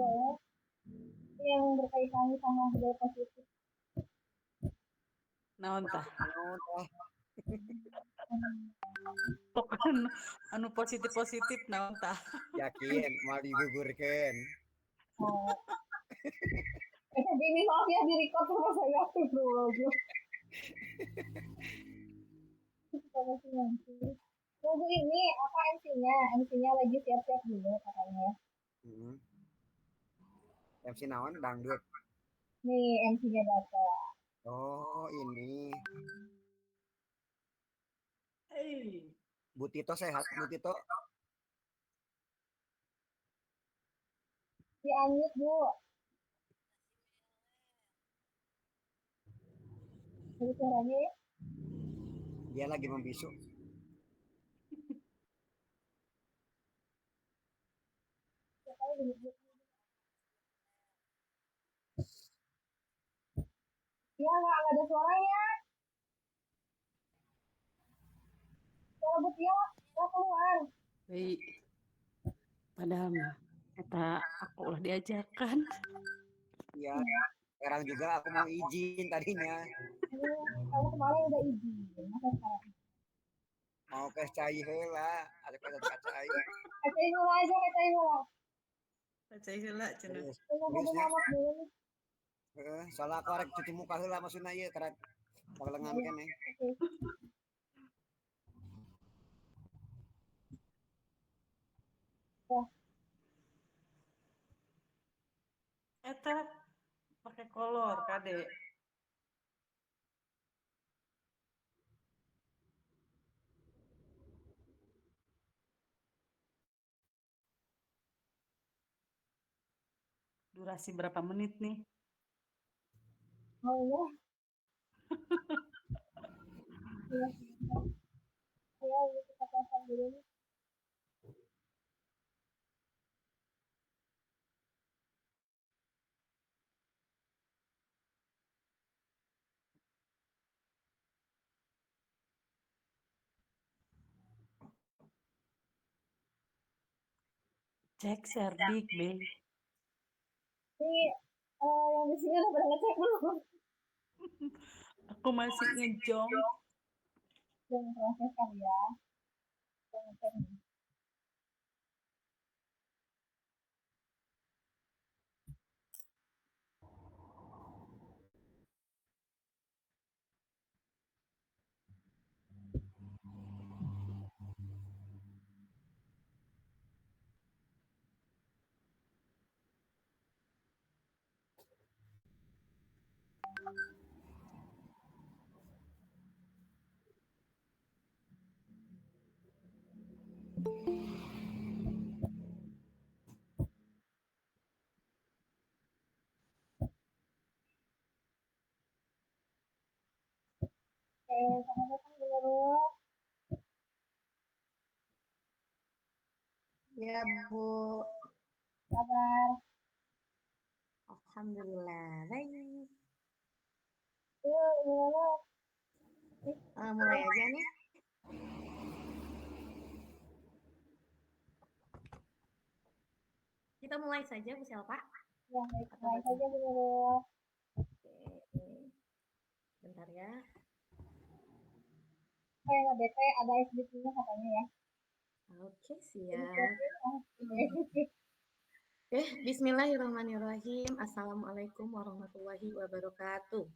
boleh. Yang berkaitan sama budaya positif. Naon tah? Hmm. Pokoknya anu positif naon tah? Yakin mau digugurkeun. Oh. Ini maaf ya di record sama saya bro. Tunggu ini apa MC-nya? MC-nya lagi siap-siap dulu katanya. MC naon dangdut. Nih MC-nya datang. Oh, ini. Hey. Bu Tito sehat, Bu Tito. Di-unmute, Bu. Jadi suaranya ya. Dia lagi membisu. Iya, nggak ada suaranya. Suara Bu Tio nggak keluar. Hei. Padahal mah kata aku ulah diajarkan. Iya, sekarang juga aku mau izin tadinya. Kalau kemarin udah izin, masa sekarang? Mau ke cai heula, ada cai. Kacai dulu aja, kacai dulu. Baca heula cenah. Seriusnya. Dulu. Soalnya aku arek cuci muka heula maksudna ieu karek pagelengan keneh. Eta pakai kolor kade. Durasi berapa menit nih? Oh iya. Iya, kita pasang dulu nih. Cek Serdik, Be. Ini yang di sini udah pada ngecek belum? Aku masih ngejong. Yang proses kali ya. Yang ngecek nih. Selamat datang dulu. Ya, Bu. Kabar? Alhamdulillah, baik. Yuk. Mulai aja nih. Kita mulai saja, Bu Selpa. Ya, mulai saja dulu. Oke. Bentar ya. Nggak bete, ada SBC-nya katanya ya. Oke, siap. Bismillahirrahmanirrahim. Assalamualaikum warahmatullahi wabarakatuh.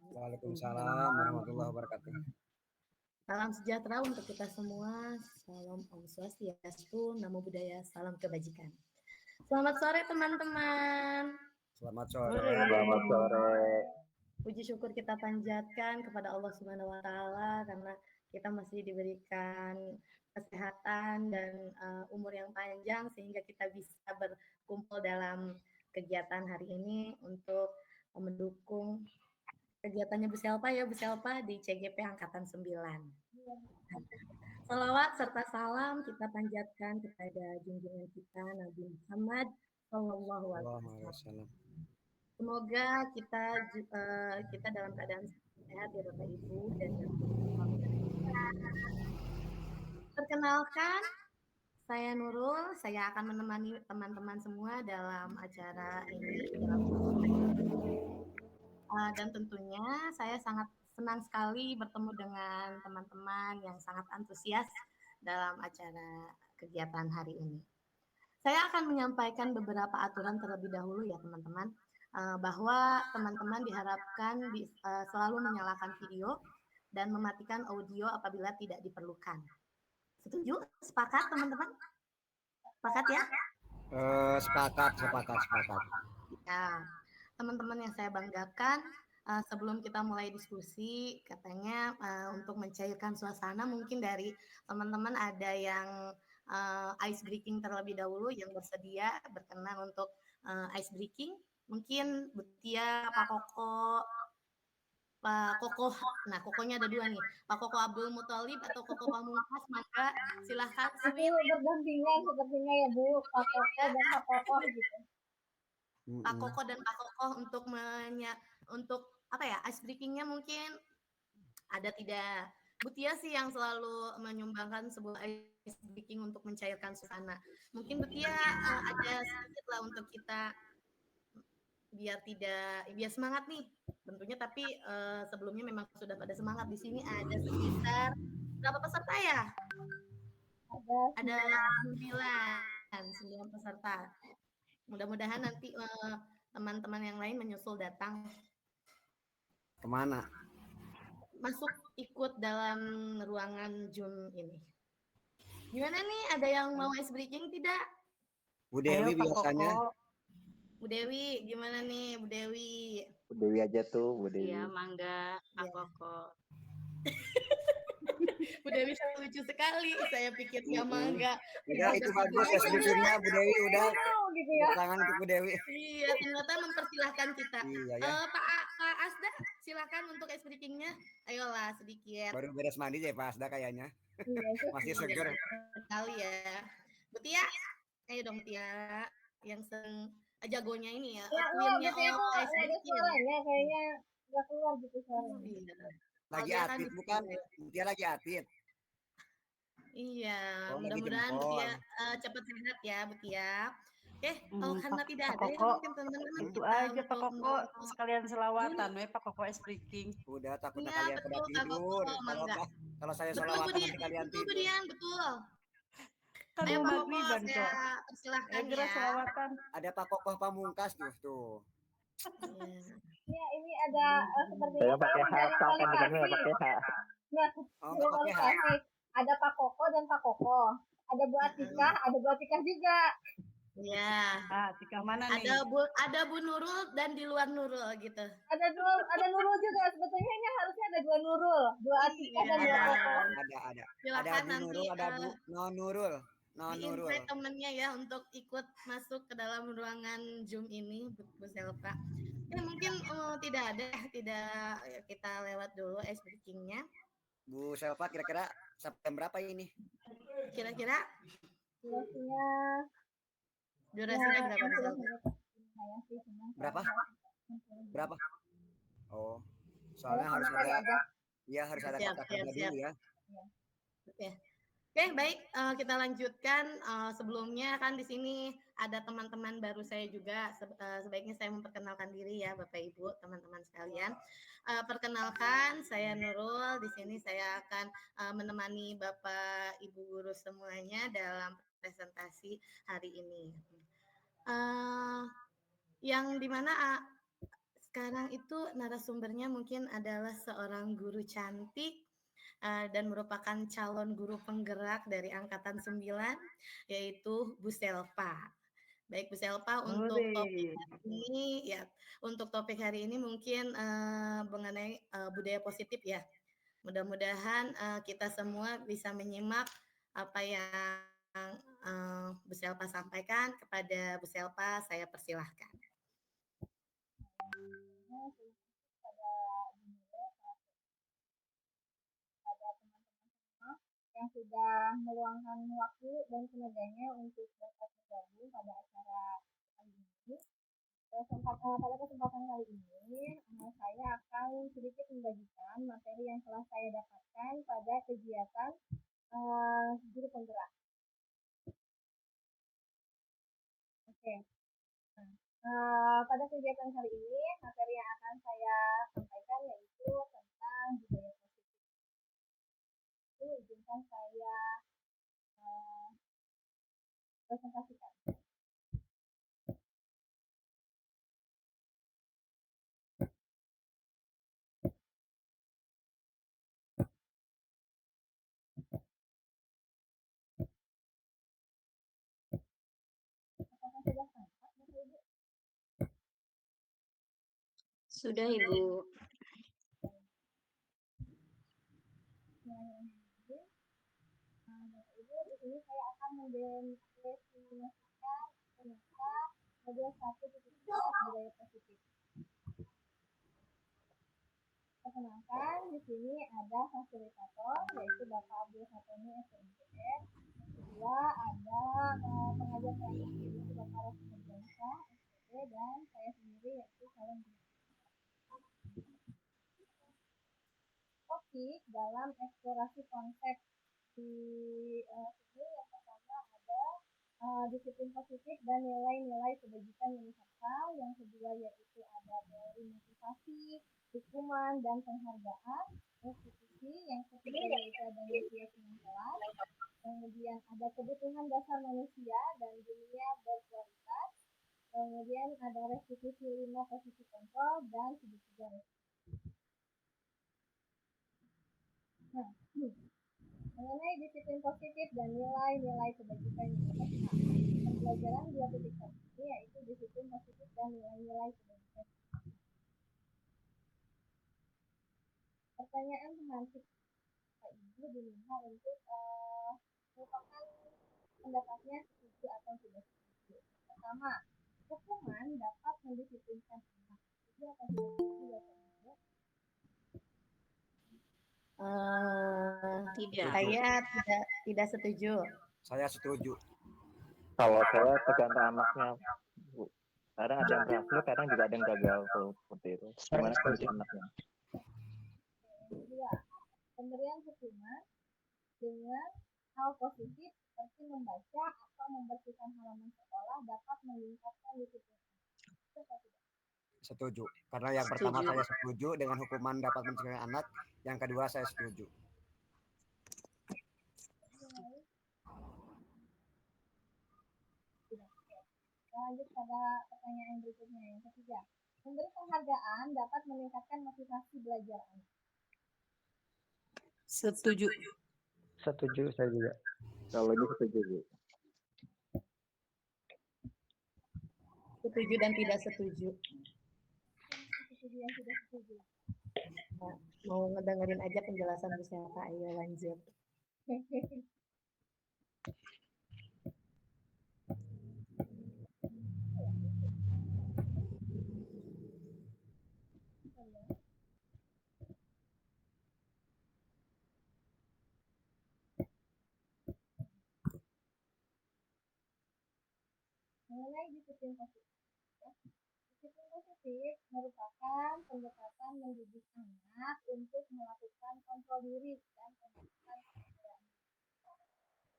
Waalaikumsalam warahmatullahi wabarakatuh. Salam sejahtera untuk kita semua. Salam Om Swastiastu, Namo Buddhaya, salam kebajikan. Selamat sore teman-teman. Selamat sore. Selamat sore. Puji syukur kita panjatkan kepada Allah Subhanahu wa taala karena kita masih diberikan kesehatan dan umur yang panjang sehingga kita bisa berkumpul dalam kegiatan hari ini untuk mendukung kegiatannya Bu Selpa ya, Bu Selpa di CGP Angkatan 9. Salawat serta salam kita panjatkan kepada junjungan kita Nabi Muhammad Sallallahu Alaihi Wasallam. Semoga kita dalam keadaan sehat ya Bapak Ibu dan perkenalkan Saya Nurul, saya akan menemani teman-teman semua dalam acara ini. Dan tentunya saya sangat senang sekali bertemu dengan teman-teman yang sangat antusias dalam acara kegiatan hari ini. Saya akan menyampaikan beberapa aturan terlebih dahulu ya teman-teman, bahwa teman-teman diharapkan selalu menyalakan video dan mematikan audio apabila tidak diperlukan. Setuju? Sepakat teman-teman? Sepakat ya? Sepakat. Ya, teman-teman yang saya banggakan, sebelum kita mulai diskusi, katanya untuk mencairkan suasana mungkin dari teman-teman ada yang ice breaking terlebih dahulu yang bersedia berkenan untuk ice breaking. Mungkin Butia, Pak Koko, Pak Kokoh. Nah, Kokohnya ada dua nih. Pak Koko Abdul Muthalib atau Koko Pamungkas, maka silahkan Itu berdampingan sepertinya ya Bu, Pak Koko dan Pak Kokoh gitu. Pak Koko dan Pak Kokoh untuk apa ya, ice breaking-nya mungkin ada tidak. Butia sih yang selalu menyumbangkan sebuah ice breaking untuk mencairkan suasana. Mungkin Butia ada sedikit lah untuk kita biar semangat nih tentunya, tapi sebelumnya memang sudah pada semangat. Di sini ada sekitar berapa peserta ya? Ada 9 peserta. Mudah-mudahan nanti teman-teman yang lain menyusul datang. Kemana? Masuk ikut dalam ruangan Zoom ini. Gimana nih? Ada yang mau ice breaking tidak? Bu Dewi Ayo, Pak biasanya. Koko. Bu Dewi, gimana nih Bu Dewi? Bu Dewi aja tuh, Bu Dewi. Iya, mangga, Pak Iya. Koko. Bu Dewi sangat lucu sekali. Saya pikir dia mangga. Udah itu bagus ya sejujurnya Bu Dewi udah. Gitu ya. Tangan untuk Bu Dewi. Iya, ternyata mempersilahkan kita. Iya ya. Pak Asda, silakan untuk ice breaking-nya. Ayolah sedikit. Baru beres mandi ya Pak Asda kayaknya. Iya, itu Masih seger. Sekali ya. Butia, ayo dong Tia. Yang jagonya ini ya. ya, Queen-nya gitu itu all ice ada breaking. suaranya kayaknya nggak keluar gitu suaranya. Iya. Lagi Aldia kan atit di bukan? sini. Dia lagi atit. Iya, Oh, lagi mudah-mudahan jempol. Butia cepat sehat ya Butia. Oke, karena Pak- tidak Pak ada ya Koko, mungkin teman-teman Itu kita aja Pak untuk Koko sekalian selawatan we Pak Koko ice breaking. Udah takutnya Iya, kalian pada betul, Kak tidur. Koko, mangga. Kalau saya Betul Bu selawatan Dian, nanti kalian betul Bu tidur. Dian, betul. Kan Ayo mau Pak Koko, magriban saya kok. persilahkan Segera ya. selawatan. Ada Pak Kokoh Pamungkas tuh. Iya. Ya, ini ada sepertinya Saya pakai saya hak, kan di kami nggak pakai hak. Nah, Oh, nggak pakai hak. kualifikasi. Ada Pak Koko dan Pak Koko. Ada Bu Atika, ada Bu Atika juga. Iya. Ah, Tika mana nih? Ada Bu Nurul dan di luar Nurul gitu. Ada Nurul juga. Sebetulnya ini harusnya ada dua Nurul, dua Atika dan dua Iya. Koko. Ada. Ada Silakan Bu nanti Nurul, ada Bu Non Nurul. di-invite temennya ya untuk ikut masuk ke dalam ruangan Zoom ini, Bu Selva. Ya mungkin tidak ya, kita lewat dulu ice breaking-nya. Bu Selva kira-kira sampai berapa ini? Kira-kira Durasinya durasinya berapa Bu Selva? Berapa? Berapa? Oh, soalnya harus ada Siap, kata kerja siap. dulu ya. Oke, baik, kita lanjutkan. Sebelumnya kan di sini ada teman-teman baru saya juga. Sebaiknya saya memperkenalkan diri ya, Bapak Ibu, teman-teman sekalian. Perkenalkan, saya Nurul. Di sini saya akan menemani Bapak Ibu guru semuanya dalam presentasi hari ini. Yang dimana sekarang itu narasumbernya mungkin adalah seorang guru cantik dan merupakan calon guru penggerak dari angkatan 9, yaitu Bu Selva. Baik Bu Selva, untuk topik hari ini mungkin mengenai budaya positif ya. Mudah-mudahan kita semua bisa menyimak apa yang Bu Selva sampaikan. Kepada Bu Selva, saya persilahkan. Yang sudah meluangkan waktu dan tenaganya untuk dapat bergabung pada acara kali ini. Pada kesempatan kali ini, saya akan sedikit membagikan materi yang telah saya dapatkan pada kegiatan guru penggerak. Pada kegiatan kali ini, materi yang akan saya sampaikan yaitu tentang budaya positif. Itu izinkan saya presentasikan. Apakah sudah tampak, Bapak Ibu? Sudah, Ibu. Bapak Ibu, di sini saya akan mendefinisikan tentang model 1.11 budaya positif. Perkenalkan, di sini ada fasilitator yaitu Bapak Abdul Fatoni SMPN. Kedua ada pengajar teknik yaitu Bapak Rosmi Nurjansyah SPP dan saya sendiri yaitu Salam. Topik dalam eksplorasi konsep di sini yang pertama ada disiplin positif dan nilai-nilai kebajikan universal. Yang kedua yaitu ada teori motivasi, hukuman dan penghargaan, restitusi. Yang ketiga yaitu ada manusia kelas. Kemudian ada kebutuhan dasar manusia dan dunia berkualitas. Kemudian ada restitusi 5 posisi kontrol dan segitiga restitusi. Nah, mengenai disiplin positif dan nilai-nilai kebajikan universal. Pembelajaran 2.1 ini yaitu disiplin positif dan nilai-nilai kebajikan. Pertanyaan pemantik Pak Ibu diminta untuk merupakan pendapatnya setuju atau tidak setuju. Pertama, hukuman dapat mendisiplinkan anak. Setuju atau tidak setuju, Bapak Ibu? Tidak. Saya tidak setuju. Saya setuju. Kalau saya tergantung anaknya, Bu. Kadang ada yang berhasil, kadang juga ada yang gagal tuh, seperti itu. Gimana kondisi anaknya? Kedua, pemberian hukuman dengan hal positif seperti membaca atau membersihkan halaman sekolah dapat meningkatkan disiplin. Setuju. Karena yang pertama saya setuju dengan hukuman dapat mencegah anak. Yang kedua saya setuju. Lanjut pada pertanyaan berikutnya yang ketiga. Memberi penghargaan dapat meningkatkan motivasi belajar anak. Setuju. Setuju saya juga. Kalau ini setuju, Bu. Setuju dan tidak setuju. Setuju yang tidak setuju. Nah, mau ngedengerin aja penjelasan Bu Selva, ayo lanjut. Mengenai disiplin positif. Disiplin positif merupakan pendekatan mendidik anak untuk melakukan kontrol diri dan pembentukan kesadaran.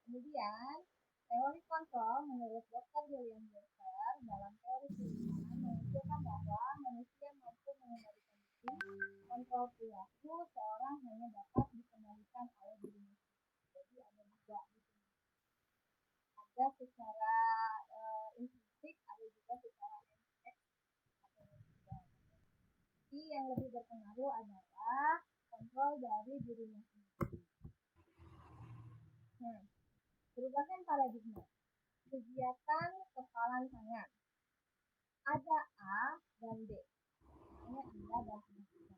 Kemudian, teori kontrol menurut Dr. William James dalam teori keilmuan menunjukkan bahwa manusia mampu mengendalikan diri. Kontrol perilaku seorang hanya dapat dikendalikan oleh dirinya sendiri. Jadi ada dua di sini. Ada secara intuitif, ada juga secara yang lebih berpengaruh adalah kontrol dari dirinya sendiri. Nah, perubahan paradigma. Kegiatan kepalan tangan. Ada A dan B. Hanya Anda dan Anda.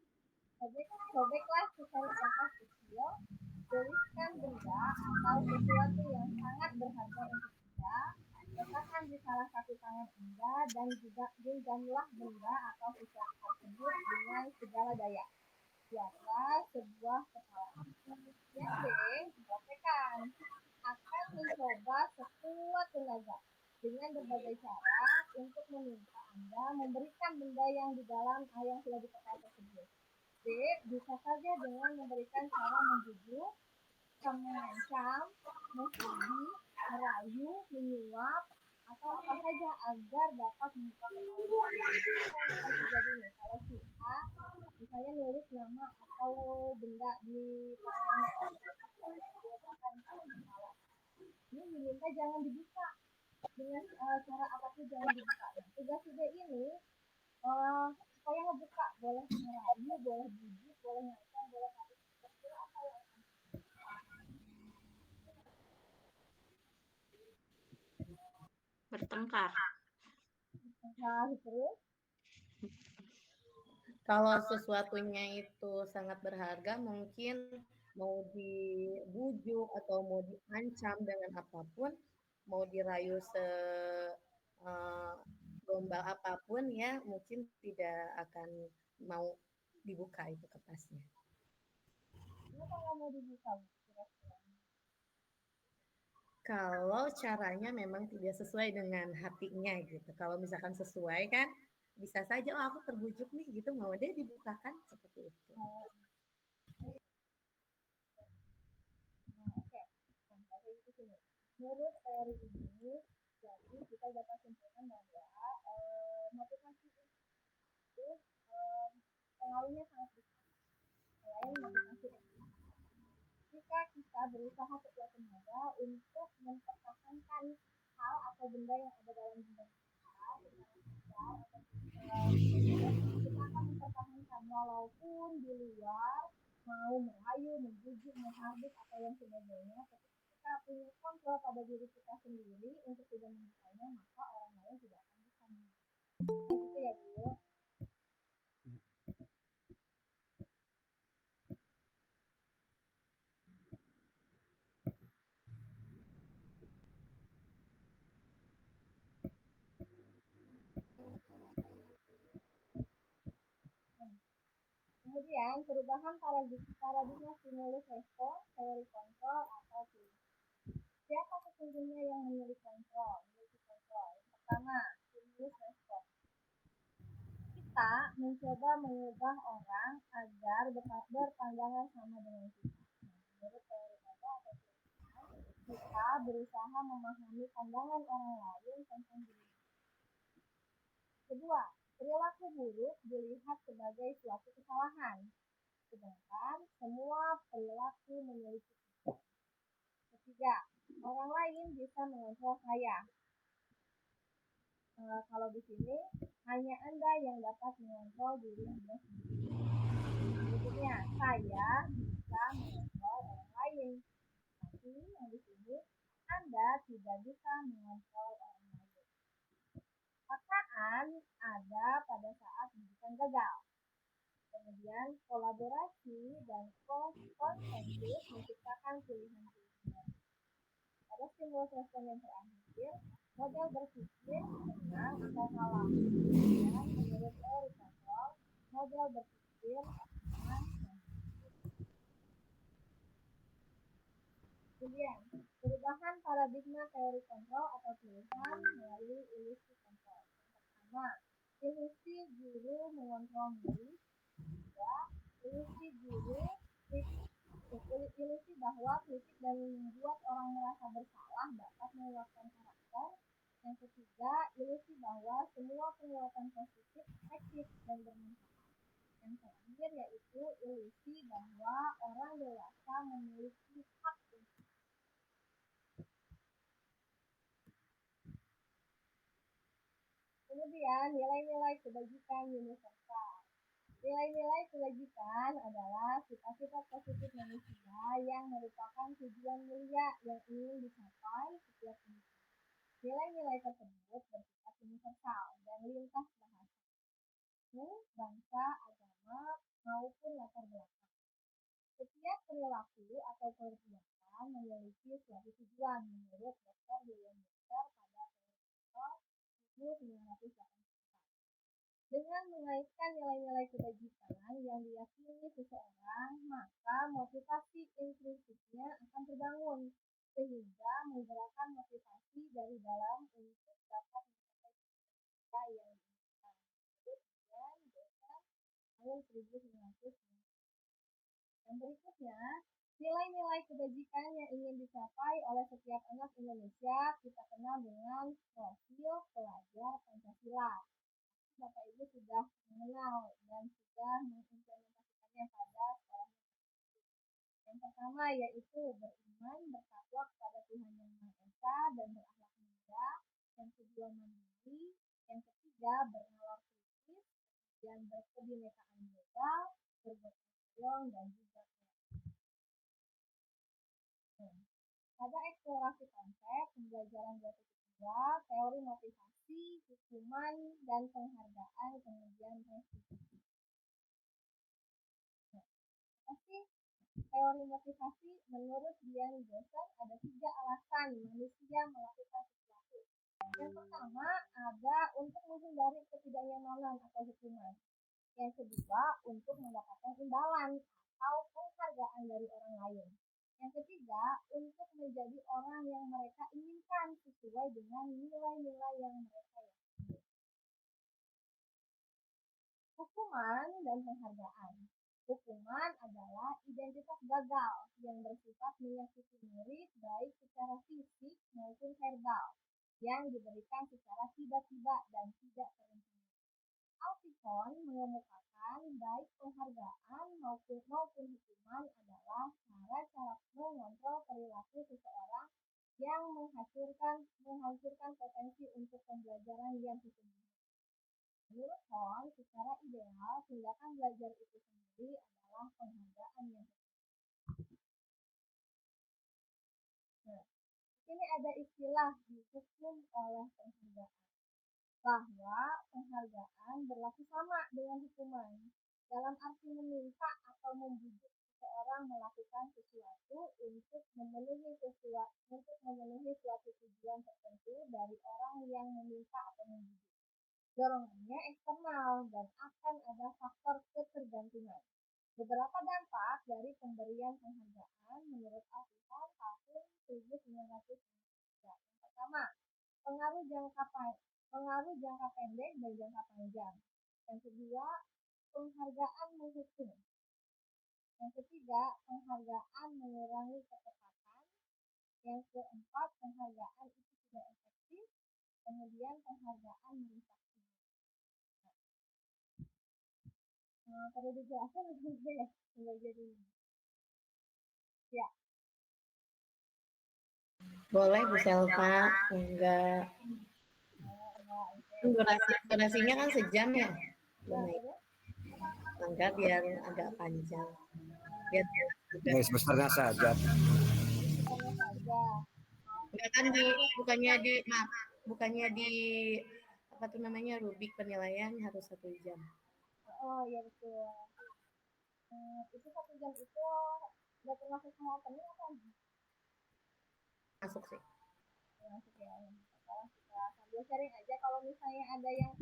Sobeklah secari kertas kecil, tuliskan benda atau sesuatu yang sangat berharga untuk Anda, letakkan di salah satu tangan Anda dan juga genggamlah benda atau sisa tersebut dengan segala daya. Buatlah sebuah kepala. Yang B, praktekkan. Akan mencoba sekuat tenaga dengan berbagai cara untuk meminta Anda memberikan benda yang di dalam yang sudah dipekal tersebut. B, bisa saja dengan memberikan cara menjujuk, mengancam, menghibur, merayu, menyuap, atau apa saja agar dapat membuka kepala. Apa yang akan terjadi nih kalau si A misalnya nulis nama atau benda di tangannya, diletakkan di kepala. Ini diminta jangan dibuka dengan cara apapun, jangan dibuka. Nah, tugas ide ini supaya ngebuka, boleh ngerayu, boleh bujuk, boleh ngancam, boleh tarik. Kira apa yang Bertengkar. terus? Kalau sesuatunya itu sangat berharga, mungkin mau dibujuk atau mau diancam dengan apapun, mau dirayu gombal apapun ya, mungkin tidak akan mau dibuka itu kertasnya. Kenapa nggak mau dibuka? Kira-kira? Kalau caranya memang tidak sesuai dengan hatinya gitu. Kalau misalkan sesuai kan bisa saja, oh aku terbujuk nih gitu, mau deh dibukakan seperti itu. Nah, oke. Nah, dari itu sini. Menurut teori ini, jadi kita dapat simpulkan bahwa motivasi itu pengaruhnya sangat besar. Selain motivasi jika kita berusaha sekuat tenaga untuk mempertahankan hal atau benda yang ada dalam benda kita, secara sadar atau kita akan mempertahankan walaupun di luar mau merayu, membujuk, menghardik atau yang sebagainya, ketika kita punya kontrol pada diri kita sendiri untuk tidak membukanya, maka orang lain tidak akan bisa membuka. Gitu ya, Bu. Kemudian perubahan paradigma stimulus respons, teori kontrol atau pilihan. Siapa sesungguhnya yang memiliki kontrol? Pertama, stimulus respons. Kita mencoba mengubah orang agar berpandangan sama dengan kita. Menurut teori kontrol atau pilihan, kita berusaha memahami pandangan orang lain tentang diri. Kedua, perilaku buruk dilihat sebagai suatu kesalahan, sedangkan semua perilaku memiliki sifat. Ketiga, orang lain bisa mengontrol saya. Kalau di sini hanya Anda yang dapat mengontrol diri Anda sendiri. Berikutnya, saya bisa mengontrol orang lain, tapi yang di sini Anda tidak bisa mengontrol orang lain. Paksaan ada pada saat bijikan gagal. Kemudian kolaborasi dan konsensus menciptakan pilihan-pilihan. Pada stimulus respon yang terakhir, model berpikir menang atau kalah. Dan menurut teori kontrol, model berpikir menang. Kemudian, perubahan paradigma teori kontrol atau pilihan melalui ilusi kontrol. Yang pertama, ilusi guru mengontrol murid. Kedua, ilusi guru ilusi bahwa kritik dan membuat orang merasa bersalah dapat menguatkan karakter. Yang ketiga, ilusi bahwa semua penguatan positif efektif dan bermanfaat. Yang terakhir yaitu ilusi bahwa orang dewasa memiliki hak. Kemudian nilai-nilai kebajikan universal. Nilai-nilai kebajikan adalah sifat-sifat positif manusia yang merupakan tujuan mulia yang ingin dicapai setiap manusia. Nilai-nilai tersebut bersifat universal dan lintas bahasa, bangsa, agama, maupun latar belakang. Setiap perilaku atau perbuatan memiliki suatu tujuan menurut Dr. William Baxter pada teori 1984. Dengan mengaitkan nilai-nilai kebajikan yang diyakini seseorang, maka motivasi intrinsiknya akan terbangun, sehingga menggerakkan motivasi dari dalam untuk dapat mencapai cita-cita yang diinginkan. Kemudian, tahun 1990. Yang berikutnya, Nilai-nilai kebajikan yang ingin dicapai oleh setiap anak Indonesia kita kenal dengan profil pelajar Pancasila. Bapak Ibu sudah mengenal dan sudah mengimplementasikannya pada sekolah. Yang pertama yaitu beriman, bertakwa kepada Tuhan Yang Maha Esa dan berakhlak mulia. Yang kedua mandiri. Yang ketiga bernalar kritis. Kemudian berkebinekaan global, bergotong royong dan juga pada eksplorasi konsep pembelajaran 2.2, teori motivasi, hukuman, dan penghargaan, kemudian restitusi. Apa sih teori motivasi? Menurut Dian Johnson ada 3 alasan manusia melakukan sesuatu. Yang pertama ada untuk menghindari ketidaknyamanan atau hukuman. Yang kedua untuk mendapatkan imbalan atau penghargaan dari orang lain. Yang ketiga, untuk menjadi orang yang mereka inginkan sesuai dengan nilai-nilai yang mereka yakini. Hukuman dan penghargaan. Hukuman adalah identitas gagal yang bersifat menyakiti murid baik secara fisik maupun verbal yang diberikan secara tiba-tiba dan tidak terencana. Alphicon mengemukakan baik penghargaan maupun hukuman adalah cara-cara mengontrol perilaku seseorang yang menghancurkan potensi untuk pembelajaran yang sesungguhnya. Menurut Hon, secara ideal, tindakan belajar itu sendiri adalah penghargaan yang sesungguhnya. Nah, ini ada istilah dihukum oleh penghargaan, bahwa penghargaan berlaku sama dengan hukuman dalam arti meminta atau membujuk seseorang melakukan sesuatu untuk memenuhi suatu tujuan tertentu dari orang yang meminta atau membujuk. Dorongannya eksternal dan akan ada faktor ketergantungan. Beberapa dampak dari pemberian penghargaan menurut Alphicon tahun 1993. Yang pertama, pengaruh jangka pendek dan jangka panjang. Yang kedua, penghargaan menghukum. Yang ketiga, penghargaan mengurangi ketepatan. Yang keempat, penghargaan itu tidak efektif. Kemudian penghargaan merusak hidup. Perlu dijelaskan atau ya pembelajaran ini? Ya. Boleh Bu Selva, enggak. Durasinya kan sejam ya. Enggak, biar agak panjang. Biar sebenarnya saja. Enggak kan bukannya di apa tuh namanya rubik penilaian harus 1 jam. Oh iya betul. Itu 1 jam itu udah termasuk semua opening apa? Masuk sih. Masuk ya. Kalau kita sambil sharing aja kalau misalnya ada yang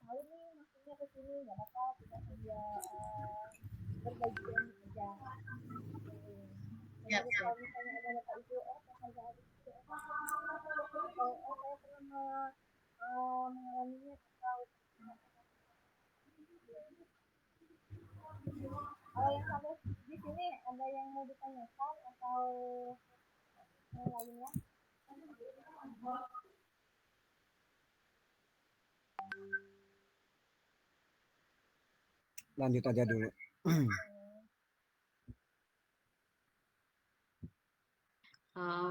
tahu nih maksudnya ke sini nggak apa-apa kita sambil berbagi ilmu aja. Jadi kalau misalnya ada bapak ibu penghargaan itu atau saya pernah mengalaminya atau kalau yang sampai di sini ada yang mau ditanyakan atau yang lainnya? Lanjut aja dulu.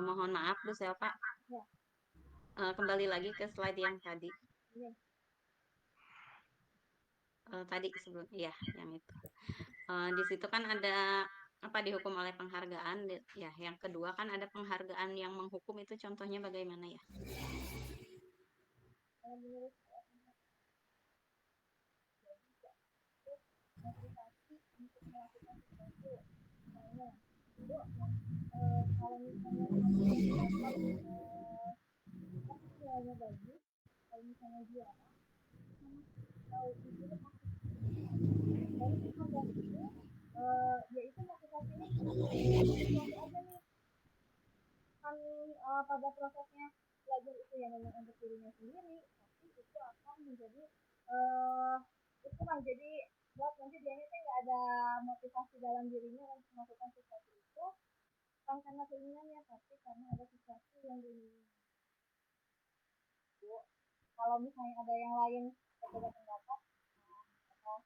Mohon maaf Bu Selva. Ya. Kembali lagi ke slide yang tadi. Ya. Tadi sebelum ya yang itu. Di situ kan ada apa dihukum oleh penghargaan ya. Yang kedua kan ada penghargaan yang menghukum, itu contohnya bagaimana ya? Menurut motivasi untuk melakukan sesuatu. Misalnya, kalau misalnya dapat nilainya bagus, kalau misalnya juara, atau disuruh aktif. Dari penghargaan itu, yaitu motivasinya sesuatu aja nih. Kan pada prosesnya belajar itu yang memang untuk dirinya sendiri, tapi itu akan menjadi hukuman. Jadi Sebab nanti dia nggak ada motivasi dalam dirinya untuk melakukan sesuatu itu, bukan karena keinginannya, tapi karena ada sesuatu yang diinginkan. Kalau misalnya ada yang lain berbeda pendapat, atau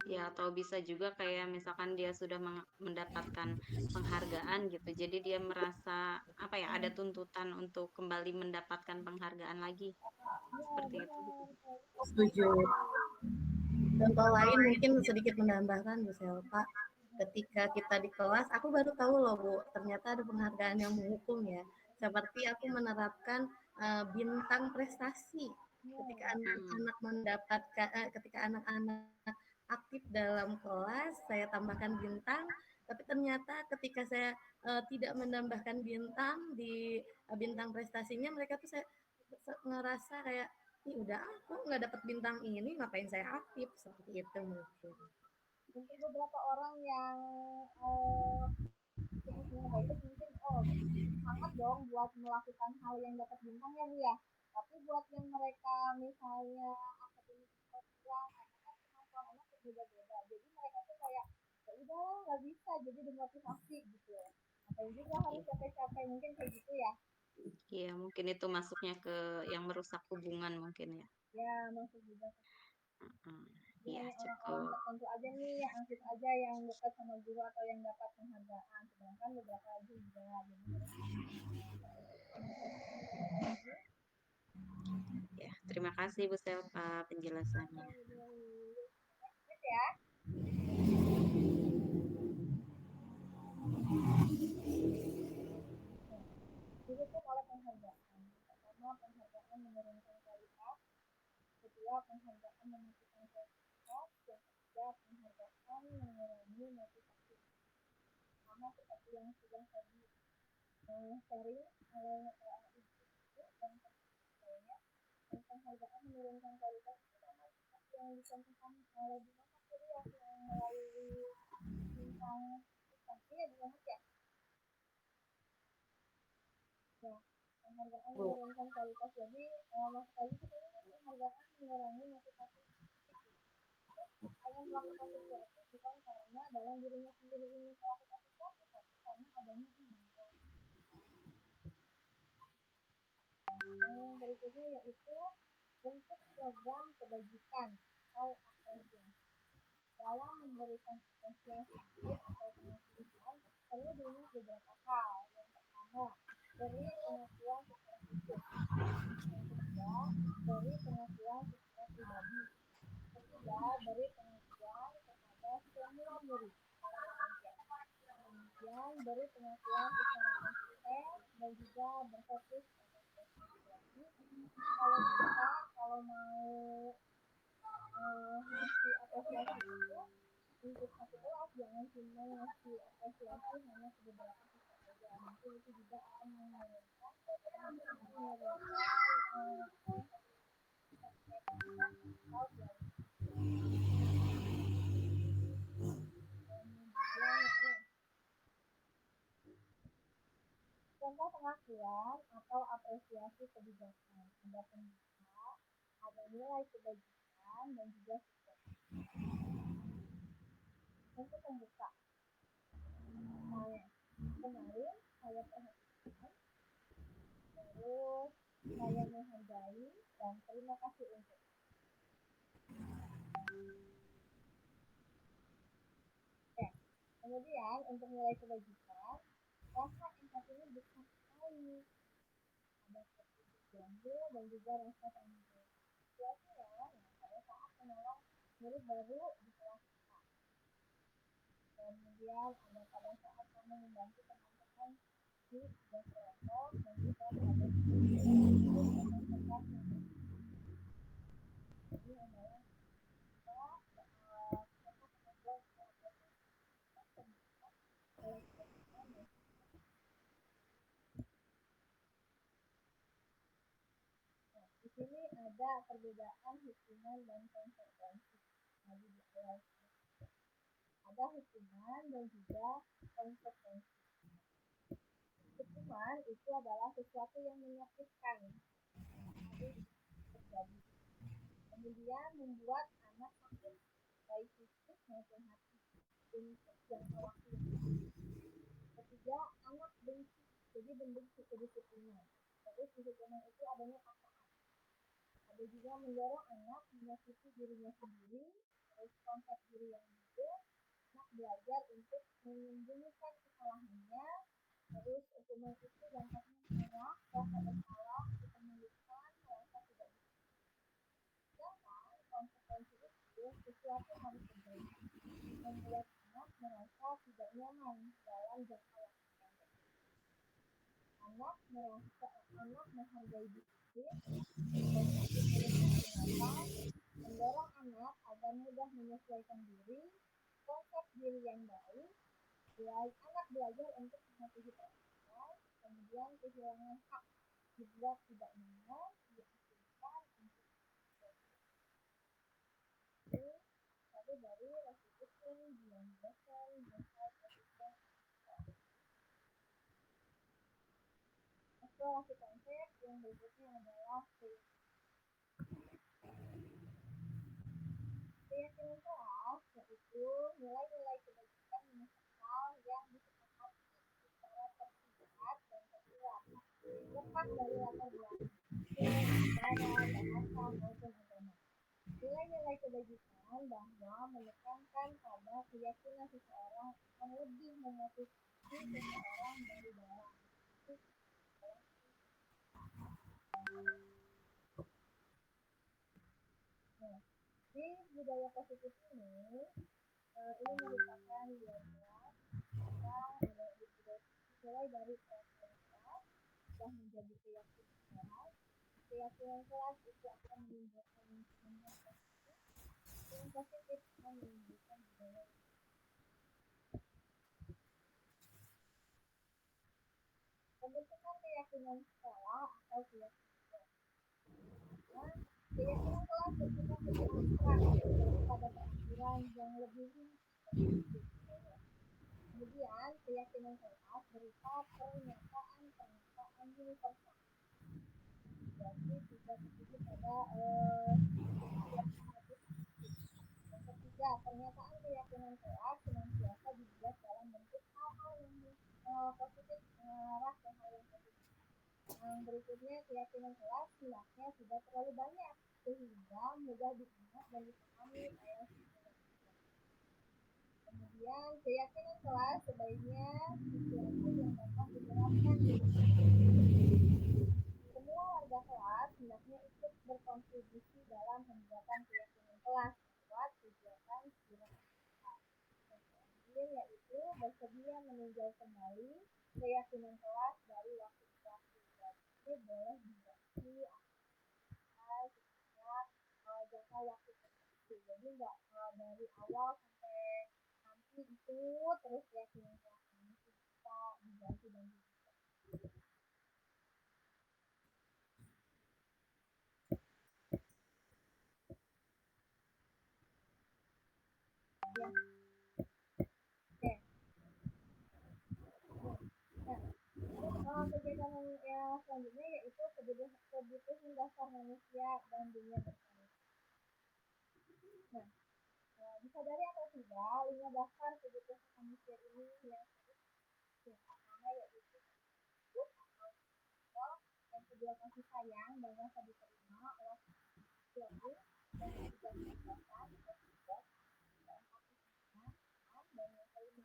Ya, atau bisa juga kayak misalkan dia sudah mendapatkan penghargaan gitu. Jadi dia merasa apa ya, ada tuntutan untuk kembali mendapatkan penghargaan lagi. Seperti itu. Setuju. Contoh lain mungkin sedikit menambahkan Bu Selva, ketika kita di kelas, aku baru tahu loh Bu, ternyata ada penghargaan yang menghukum ya. Seperti aku menerapkan bintang prestasi. Ketika anak-anak mendapatkan, ketika anak-anak aktif dalam kelas, saya tambahkan bintang. Tapi ternyata ketika saya tidak menambahkan bintang di bintang prestasinya, mereka tuh saya ngerasa kayak udah aku nggak dapat bintang ini ngapain saya aktif seperti itu mungkin. Untuk beberapa orang yang motivasinya bagus mungkin sangat dong buat melakukan hal yang dapat bintang ya Bu ya. Tapi buat yang mereka misalnya akademik kurang, karena kemampuan anak berbeda-beda, jadi mereka tuh kayak ya udah nggak bisa, jadi demotivasi gitu ya. Ngapain juga harus capek-capek, mungkin kayak gitu ya. Iya, mungkin itu masuknya ke yang merusak hubungan mungkin ya. Ya, masuk juga. Iya, Ini orang-orang cukup. tertentu aja nih yang aktif aja yang dekat sama guru atau yang dapat penghargaan, sedangkan beberapa juga. Ya, terima kasih Bu Selva penjelasannya. Ya. Didukung oleh penghargaan. Pertama, penghargaan menurunkan kualitas. Kedua, penghargaan menunjukkan kualitas. Yang ketiga, penghargaan mengurangi motivasi. Sama seperti yang sudah tadi sharing oleh ibu dan lainnya. Dan penghargaan menurunkan kualitas itu sama seperti yang dicontohkan oleh Bu Mama tadi yang melalui bintang prestasi ya Bu Mama ya. Ya, penghargaan menurunkan kualitas. Jadi mas tadi itu penghargaan mengurangi motivasi. Hanya melakukan sesuatu bukan karena dalam dirinya sendiri ingin melakukan sesuatu, tapi karena adanya ini. Yang berikutnya yaitu bentuk program kebajikan atau apresiasi. Dalam memberikan apresiasi atau penghargaan perlu diingat beberapa hal. Yang pertama, beri pengakuan secara khusus. Yang kedua, beri pengakuan secara pribadi. Ketiga, beri pengakuan kepada semua murid secara bergantian. Kemudian beri pengakuan secara konsisten dan juga berfokus pada prestasi. Kalau bisa, kalau mau ngasih apresiasi itu untuk satu kelas, jangan cuma ngasih apresiasi hanya ke beberapa siswa saja. Mungkin itu juga akan menurunkan contoh pengakuan atau apresiasi kebijakan. Ada pembuka, ada nilai kebajikan, dan juga sukses. Untuk pembuka, misalnya kemarin saya perhatikan, terus saya menghargai dan terima kasih untuk. Oke. Kemudian untuk nilai kebajikan, rasa empatinya besar sekali. Ada kritik jambu dan juga rasa tanggung jawab. Biasanya saya saat menolong murid baru di kelas kita. Kemudian ada pada saat kamu membantu teman-teman di tugas kelompok dan juga pada ini adalah di sini ada perbedaan hukuman dan konsekuensi. Ada hukuman dan juga konsekuensi. Hukuman itu adalah sesuatu yang menyakitkan, harus terjadi. Kemudian membuat anak sakit baik fisik maupun hati untuk jangka waktu yang lama. Ketiga, anak benci, jadi membenci kedisiplinan. Terus disiplinan itu adanya paksaan. Ada juga mendorong anak menyakiti dirinya sendiri, terus konsep diri yang buruk, anak belajar untuk menyembunyikan kesalahannya, terus hukuman itu dampaknya marah, rasa bersalah, kepemilikan, merasa tidak bisa. Sedangkan konsekuensi itu sesuatu harus segera membuat anak merasa tidak nyaman dalam jangka waktu panjang. Anak menghargai disiplin, mendorong anak agar mudah menyesuaikan diri, konsep diri yang baik, anak belajar untuk mematuhi peraturan, kemudian kehilangan hak dibuat tidak nyaman, diasingkan untuk ini satu dari Restitution, Dian Besen, eksplorasi konsep yang berikutnya adalah keyakinan kelas, yaitu nilai-nilai kebajikan universal yang disepakati secara tersirat dan tersirat, lepas dari latar belakang negara, bahasa maupun agama. Nilai-nilai kebajikan bahwa menekankan pada keyakinan seseorang akan lebih memotivasi seseorang dari dalam. Nah, di budaya positif ini merupakan mulai dari kelas sudah menjadi keyakinan kelas. Keyakinan kelas itu akan menimbulkan lingkungan yang positif akan menimbulkan budaya. Pembentukan keyakinan sekolah atau keyakinan kelas. Keyakinan kelas bersifat lebih abstrak daripada peraturan yang lebih rinci. Kemudian keyakinan kelas berupa pernyataan universal. Jadi tidak tertuju pada yang ketiga, pernyataan keyakinan kelas senantiasa dibuat dalam bentuk hal-hal yang positif mengarah ke hal yang positif. Yang berikutnya, keyakinan kelas hilangnya tidak terlalu banyak sehingga mudah diingat dan dipahami oleh semua. Kemudian keyakinan kelas sebaiknya sesuatu yang dapat diterapkan di semua warga kelas hendaknya ikut berkontribusi dalam pembuatan keyakinan kelas lewat kegiatan kelas. Yang yaitu bersedia meninjau kembali keyakinan kelas dari waktu ke waktu. Jadi boleh diganti setiap jangka waktu tertentu. Jadi nggak dari awal sampai nanti itu terus keyakinan kelas ini bisa diganti dan diganti. Ya. Oke. Nah, kegiatan yang selanjutnya yaitu kebutuhan dasar manusia dan dunia bersama. Nah, disadari atau tidak, 5 dasar kebutuhan manusia ini yang pertama yaitu hidup atau hidup, yang kedua kasih sayang dan rasa diterima oleh suatu, yang ketiga kebebasan, yang ketiga keempat dan yang kelima.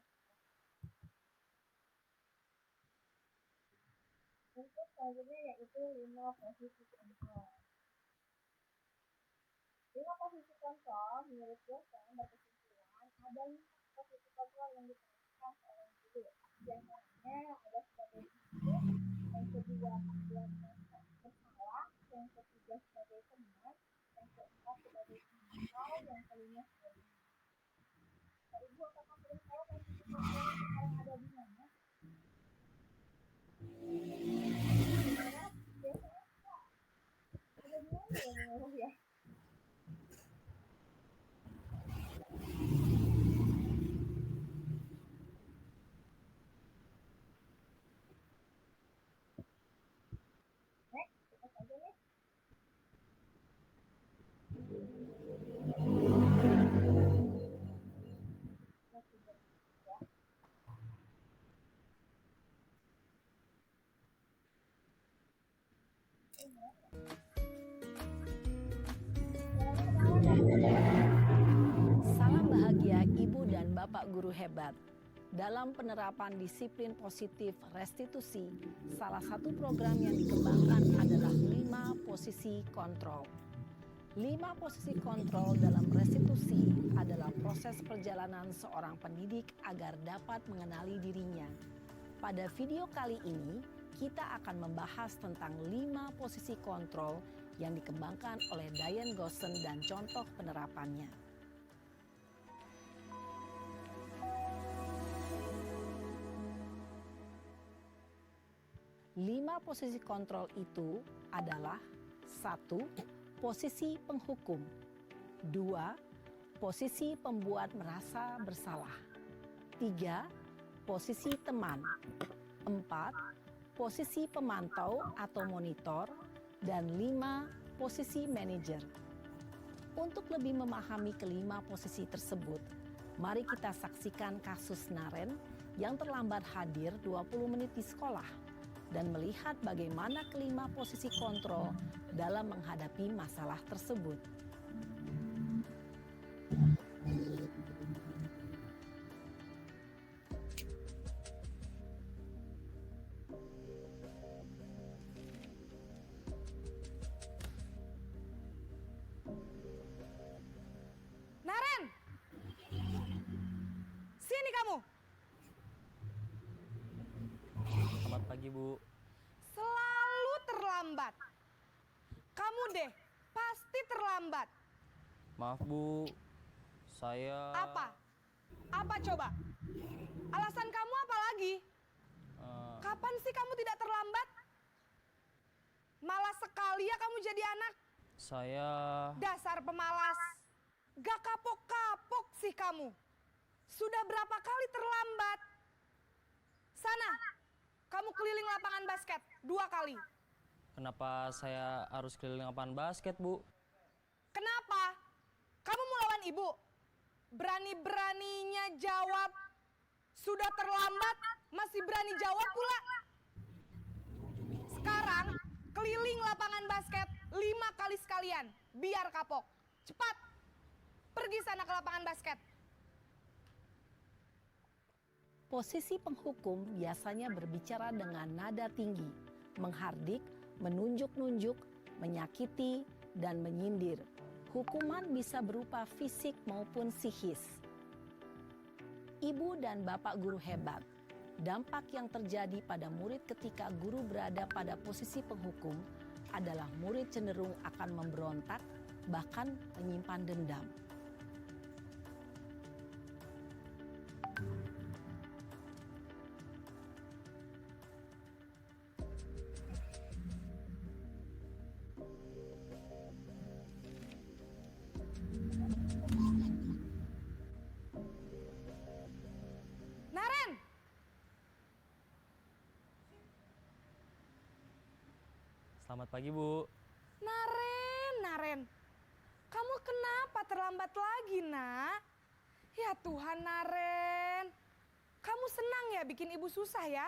Untuk selanjutnya yaitu 5 posisi kontrol. 5 posisi kontrol menurut dosen berkesimpulan ada 5 posisi kontrol yang diperlukan oleh individu. Di antaranya ada sebagai hidup, yang kedua bersalah, yang ketiga sebagai teman, yang keempat sebagai pemantau, yang kelima sebagai Ibu, apakah sudah tahu posisi kontrol sekarang ada di mana? Ada di mana ya? Next, kita saja nih. Salam bahagia Ibu dan Bapak guru hebat. Dalam penerapan disiplin positif restitusi, salah satu program yang dikembangkan adalah 5 posisi kontrol. 5 posisi kontrol dalam restitusi adalah proses perjalanan seorang pendidik agar dapat mengenali dirinya. Pada video kali ini, kita akan membahas tentang 5 posisi kontrol yang dikembangkan oleh Diane Gossen dan contoh penerapannya. Lima posisi kontrol itu adalah 1. Posisi penghukum. 2. Posisi pembuat merasa bersalah. 3. Posisi teman. 4. Posisi pemantau atau monitor. Dan 5. Posisi manajer. Untuk lebih memahami kelima posisi tersebut, mari kita saksikan kasus Naren yang terlambat hadir 20 menit di sekolah dan melihat bagaimana kelima posisi kontrol dalam menghadapi masalah tersebut. Naren! Sini kamu! Selamat pagi, Bu. Selalu terlambat. Kamu deh, pasti terlambat. Maaf, Bu. Saya... Apa? Apa coba? Alasan kamu apa lagi? Kapan sih kamu tidak terlambat? Malas sekali ya kamu jadi anak. Saya... Dasar pemalas. Gak kapok-kapok sih kamu. Sudah berapa kali terlambat? Sana, kamu keliling lapangan basket 2 kali. Kenapa saya harus keliling lapangan basket, Bu? Kenapa? Kamu mau lawan ibu? Berani-beraninya jawab. Sudah terlambat, masih berani jawab pula. Sekarang, keliling lapangan basket 5 kali sekalian. Biar kapok. Cepat, pergi sana ke lapangan basket. Posisi penghukum biasanya berbicara dengan nada tinggi, menghardik, menunjuk-nunjuk, menyakiti, dan menyindir. Hukuman bisa berupa fisik maupun psikis. Ibu dan Bapak guru hebat, dampak yang terjadi pada murid ketika guru berada pada posisi penghukum adalah murid cenderung akan memberontak, bahkan menyimpan dendam. Naren! Selamat pagi, Bu. Naren. Kamu kenapa terlambat lagi, nak? Ya Tuhan, Naren. Kamu senang ya bikin ibu susah ya?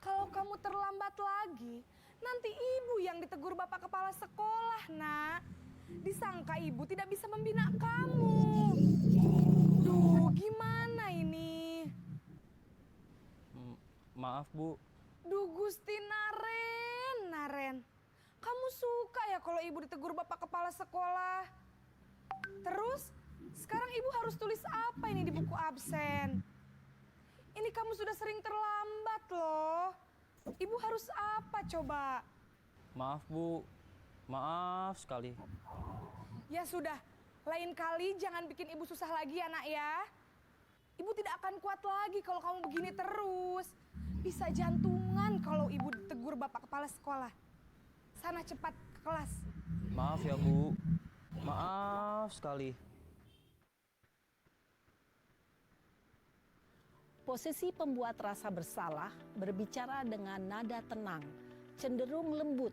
Kalau kamu terlambat lagi, nanti ibu yang ditegur bapak kepala sekolah, nak. Disangka ibu tidak bisa membina kamu. Duh, gimana ini? Maaf, Bu. Duh, Gusti Naren. Kamu suka ya kalau ibu ditegur bapak kepala sekolah? Terus, sekarang ibu harus tulis apa ini di buku absen? Ini kamu sudah sering terlambat loh. Ibu harus apa coba? Maaf, Bu. Maaf sekali. Ya sudah, lain kali jangan bikin ibu susah lagi ya, nak ya. Ibu tidak akan kuat lagi kalau kamu begini terus. Bisa jantungan kalau ibu ditegur bapak kepala sekolah. Sana cepat ke kelas. Maaf ya, Bu. Maaf sekali. Posisi pembuat rasa bersalah berbicara dengan nada tenang, cenderung lembut.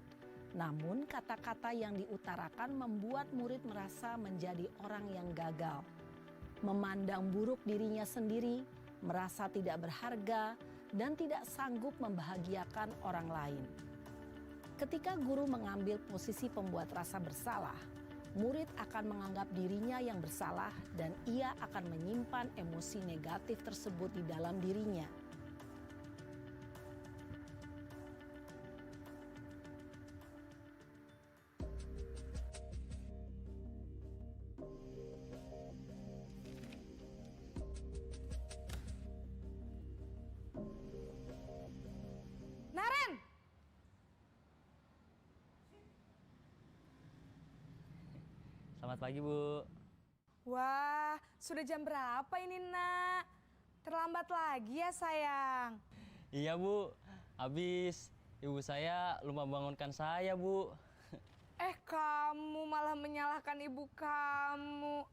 Namun kata-kata yang diutarakan membuat murid merasa menjadi orang yang gagal. Memandang buruk dirinya sendiri, merasa tidak berharga, dan tidak sanggup membahagiakan orang lain. Ketika guru mengambil posisi pembuat rasa bersalah, murid akan menganggap dirinya yang bersalah dan ia akan menyimpan emosi negatif tersebut di dalam dirinya. Naren! Selamat pagi, Bu. Wah, sudah jam berapa ini, Nak? Terlambat lagi ya, sayang. Iya, Bu. Habis ibu saya lupa bangunkan saya, Bu. Kamu malah menyalahkan ibu kamu.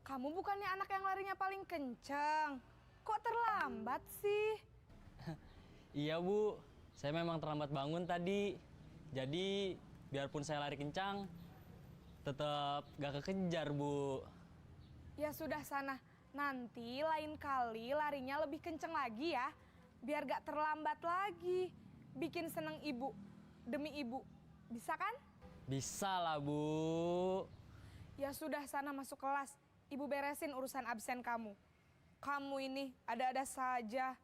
Kamu bukannya anak yang larinya paling kenceng. Kok terlambat sih? Iya, Bu. Saya memang terlambat bangun tadi. Jadi, biarpun saya lari kencang, tetap gak kekejar, Bu. Ya sudah sana, nanti lain kali larinya lebih kenceng lagi ya. Biar gak terlambat lagi. Bikin seneng ibu, demi ibu. Bisa kan? Bisa lah, Bu. Ya sudah sana masuk kelas. Ibu beresin urusan absen kamu. Kamu ini ada-ada saja.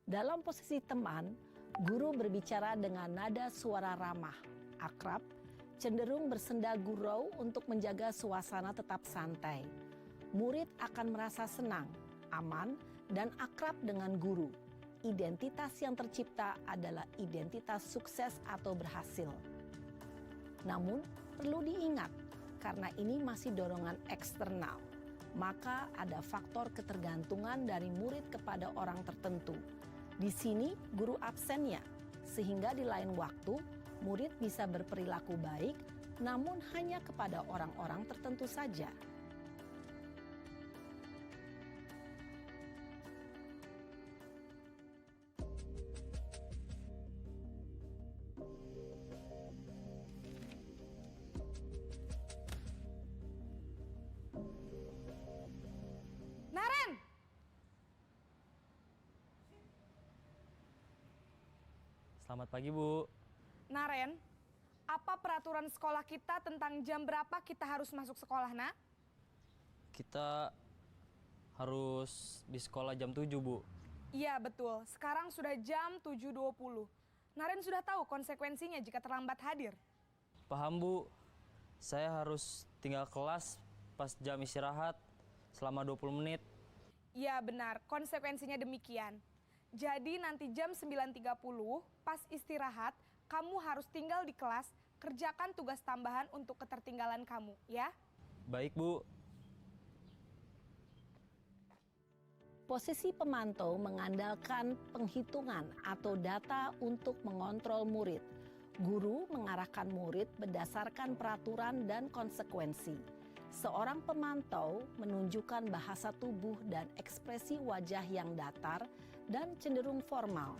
Dalam posisi teman, guru berbicara dengan nada suara ramah, akrab, cenderung bersenda gurau untuk menjaga suasana tetap santai. Murid akan merasa senang, aman, dan akrab dengan guru. Identitas yang tercipta adalah identitas sukses atau berhasil. Namun, perlu diingat, karena ini masih dorongan eksternal, maka ada faktor ketergantungan dari murid kepada orang tertentu. Di sini guru absennya, sehingga di lain waktu murid bisa berperilaku baik, namun hanya kepada orang-orang tertentu saja. Naren! Selamat pagi, Bu. Naren, apa peraturan sekolah kita tentang jam berapa kita harus masuk sekolah, Nak? Kita harus di sekolah jam 7, Bu. Iya, betul. Sekarang sudah jam 7.20. Naren sudah tahu konsekuensinya jika terlambat hadir. Paham, Bu. Saya harus tinggal kelas pas jam istirahat selama 20 menit. Iya, benar. Konsekuensinya demikian. Jadi nanti jam 9.30 pas istirahat, kamu harus tinggal di kelas, kerjakan tugas tambahan untuk ketertinggalan kamu, ya? Baik, Bu. Posisi pemantau mengandalkan penghitungan atau data untuk mengontrol murid. Guru mengarahkan murid berdasarkan peraturan dan konsekuensi. Seorang pemantau menunjukkan bahasa tubuh dan ekspresi wajah yang datar dan cenderung formal.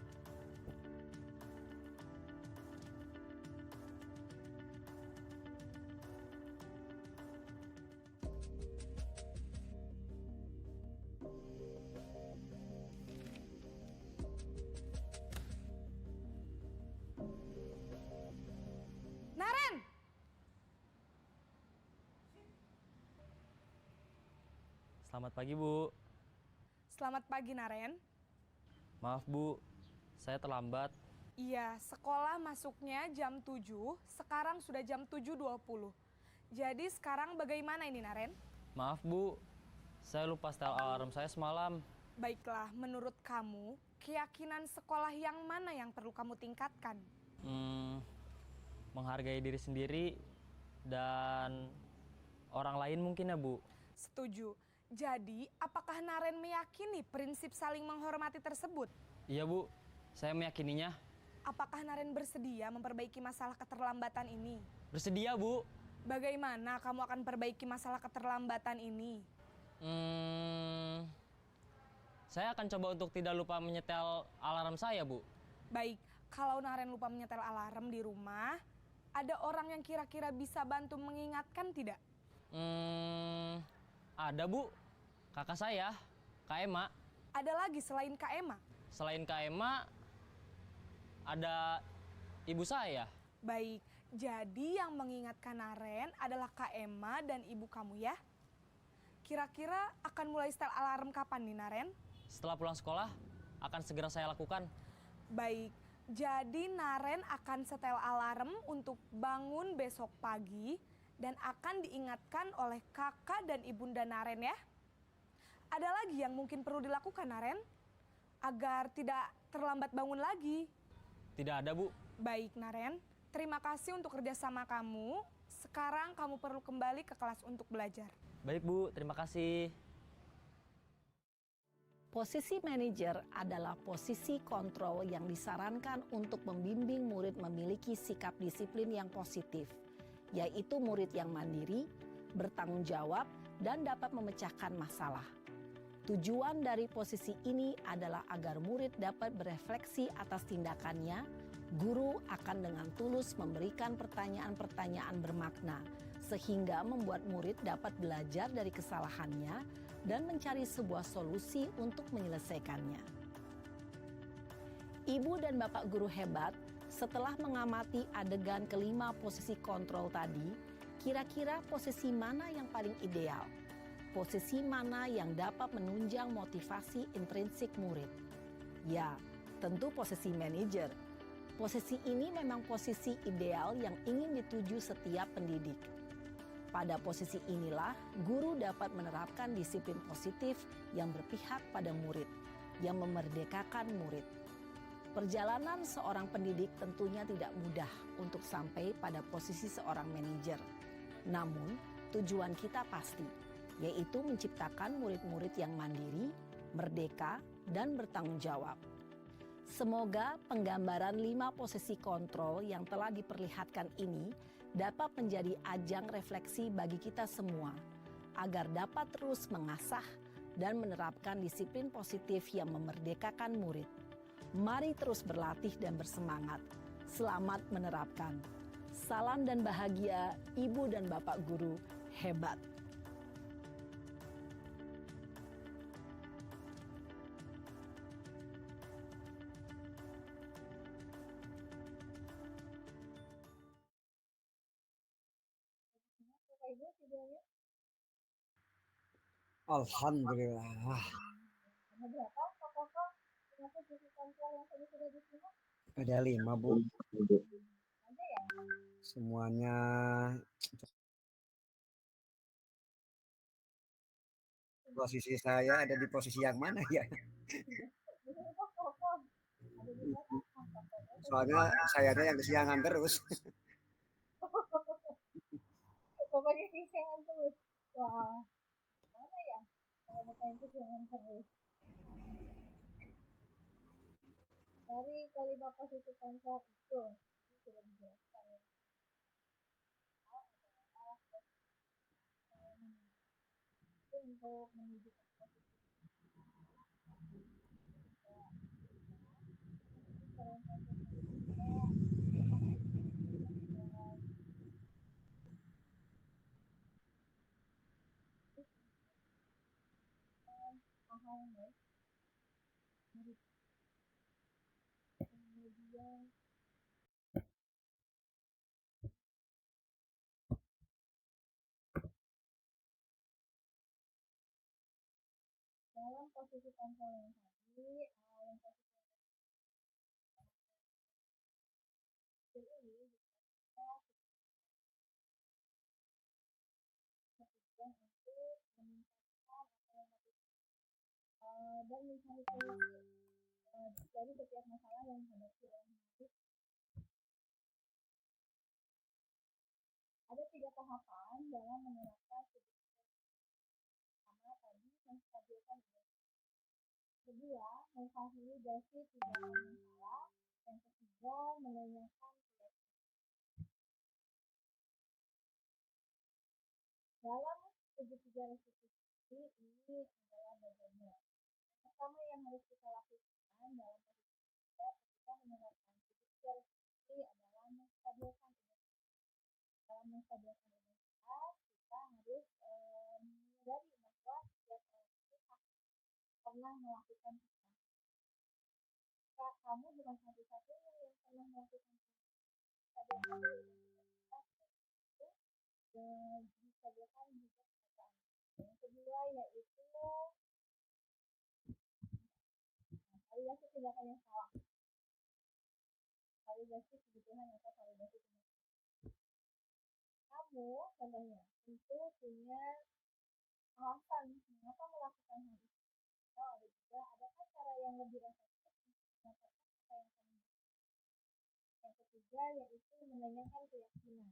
Naren! Selamat pagi, Bu. Selamat pagi, Naren. Maaf, Bu. Saya terlambat. Iya, sekolah masuknya jam 7, sekarang sudah jam 7.20. Jadi sekarang bagaimana ini, Naren? Maaf, Bu. Saya lupa setel alarm saya semalam. Baiklah, menurut kamu, keyakinan sekolah yang mana yang perlu kamu tingkatkan? Menghargai diri sendiri dan orang lain mungkin ya, Bu. Setuju. Jadi, apakah Naren meyakini prinsip saling menghormati tersebut? Iya, Bu. Saya meyakininya. Apakah Naren bersedia memperbaiki masalah keterlambatan ini? Bersedia, Bu. Bagaimana kamu akan perbaiki masalah keterlambatan ini? Saya akan coba untuk tidak lupa menyetel alarm saya, Bu. Baik, kalau Naren lupa menyetel alarm di rumah, ada orang yang kira-kira bisa bantu mengingatkan tidak? Ada, Bu. Kakak saya, Kak Ema. Ada lagi selain Kak Ema? Selain Kak Ema, ada ibu saya. Baik, jadi yang mengingatkan Naren adalah Kak Emma dan ibu kamu ya. Kira-kira akan mulai setel alarm kapan nih Naren? Setelah pulang sekolah, akan segera saya lakukan. Baik, jadi Naren akan setel alarm untuk bangun besok pagi dan akan diingatkan oleh kakak dan ibunda Naren ya. Ada lagi yang mungkin perlu dilakukan Naren? Agar tidak terlambat bangun lagi. Tidak ada, Bu. Baik Naren, terima kasih untuk kerjasama kamu. Sekarang kamu perlu kembali ke kelas untuk belajar. Baik, Bu. Terima kasih. Posisi manajer adalah posisi kontrol yang disarankan untuk membimbing murid memiliki sikap disiplin yang positif, yaitu murid yang mandiri, bertanggung jawab, dan dapat memecahkan masalah. Tujuan dari posisi ini adalah agar murid dapat berefleksi atas tindakannya. Guru akan dengan tulus memberikan pertanyaan-pertanyaan bermakna, sehingga membuat murid dapat belajar dari kesalahannya dan mencari sebuah solusi untuk menyelesaikannya. Ibu dan Bapak guru hebat, setelah mengamati adegan kelima posisi kontrol tadi, kira-kira posisi mana yang paling ideal? Posisi mana yang dapat menunjang motivasi intrinsik murid? Ya, tentu posisi manajer. Posisi ini memang posisi ideal yang ingin dituju setiap pendidik. Pada posisi inilah, guru dapat menerapkan disiplin positif yang berpihak pada murid, yang memerdekakan murid. Perjalanan seorang pendidik tentunya tidak mudah untuk sampai pada posisi seorang manajer. Namun, tujuan kita pasti, yaitu menciptakan murid-murid yang mandiri, merdeka, dan bertanggung jawab. Semoga penggambaran 5 posisi kontrol yang telah diperlihatkan ini dapat menjadi ajang refleksi bagi kita semua, agar dapat terus mengasah dan menerapkan disiplin positif yang memerdekakan murid. Mari terus berlatih dan bersemangat. Selamat menerapkan. Salam dan bahagia, Ibu dan Bapak guru hebat. Alhamdulillah. Ada berapa Kak? Berapa posisi kontrol yang tadi sudah disimak? Ada 5, Bu. Ada ya? Semuanya posisi saya ada di posisi yang mana ya? Soalnya sayanya yang kesiangan terus. Pokoknya kesiangan terus. Wah, mana ya? Kalau bukan kesiangan terus. Dari kelima posisi kontrol itu, ini sudah dijelaskan ya. Itu untuk menuju ke posisi kemudian dalam posisi kontrol yang tadi, yang posisi ini kita tujuan untuk meningkatkan dan mencari solusi dari setiap masalah yang dihadapi oleh murid. Ada 3 tahapan dalam menerapkan pertama tadi menstabilkan identitas. Kedua, mengfasilitasi tindakan masalah. Yang ketiga, menanyakan dalam segitiga restitusi ini adalah bagiannya. Pertama yang harus kita lakukan dalam posisi ketika menerapkan segitiga restitusi adalah menstabilkan identitas. Dalam menstabilkan identitas, kita harus menyadari bahwa setiap orang itu pernah melakukan kesalahan. Kamu bukan satu-satunya yang sediakan juga kepada anak. Yang kedua yaitu validasi tindakan yang salah. Validasi kebutuhan atau validasi tindakan. Kamu contohnya tentu punya alasan mengapa melakukan hal itu. Atau ada juga adakah cara yang lebih efektif untuk mendapatkan apa yang kamu butuhkan. Yang ketiga yaitu menanyakan keyakinan.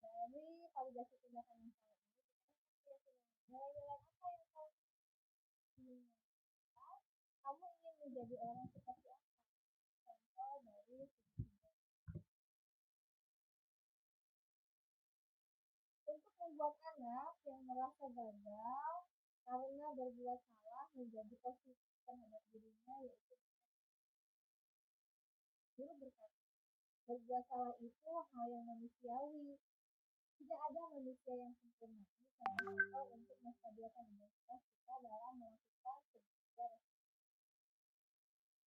Dari validasi tindakan yang salah ini kita keyakinan nilai-nilai apa yang kamu ingin. Kamu ingin menjadi orang seperti apa? Contoh dari untuk membuat anak yang merasa gagal karena berbuat salah menjadi positif terhadap dirinya yaitu guru berkata, berbuat salah itu hal yang manusiawi. Tidak ada manusia yang sempurna. Ini contoh untuk menstabilkan identitas kita dalam melakukan sebuah resiko.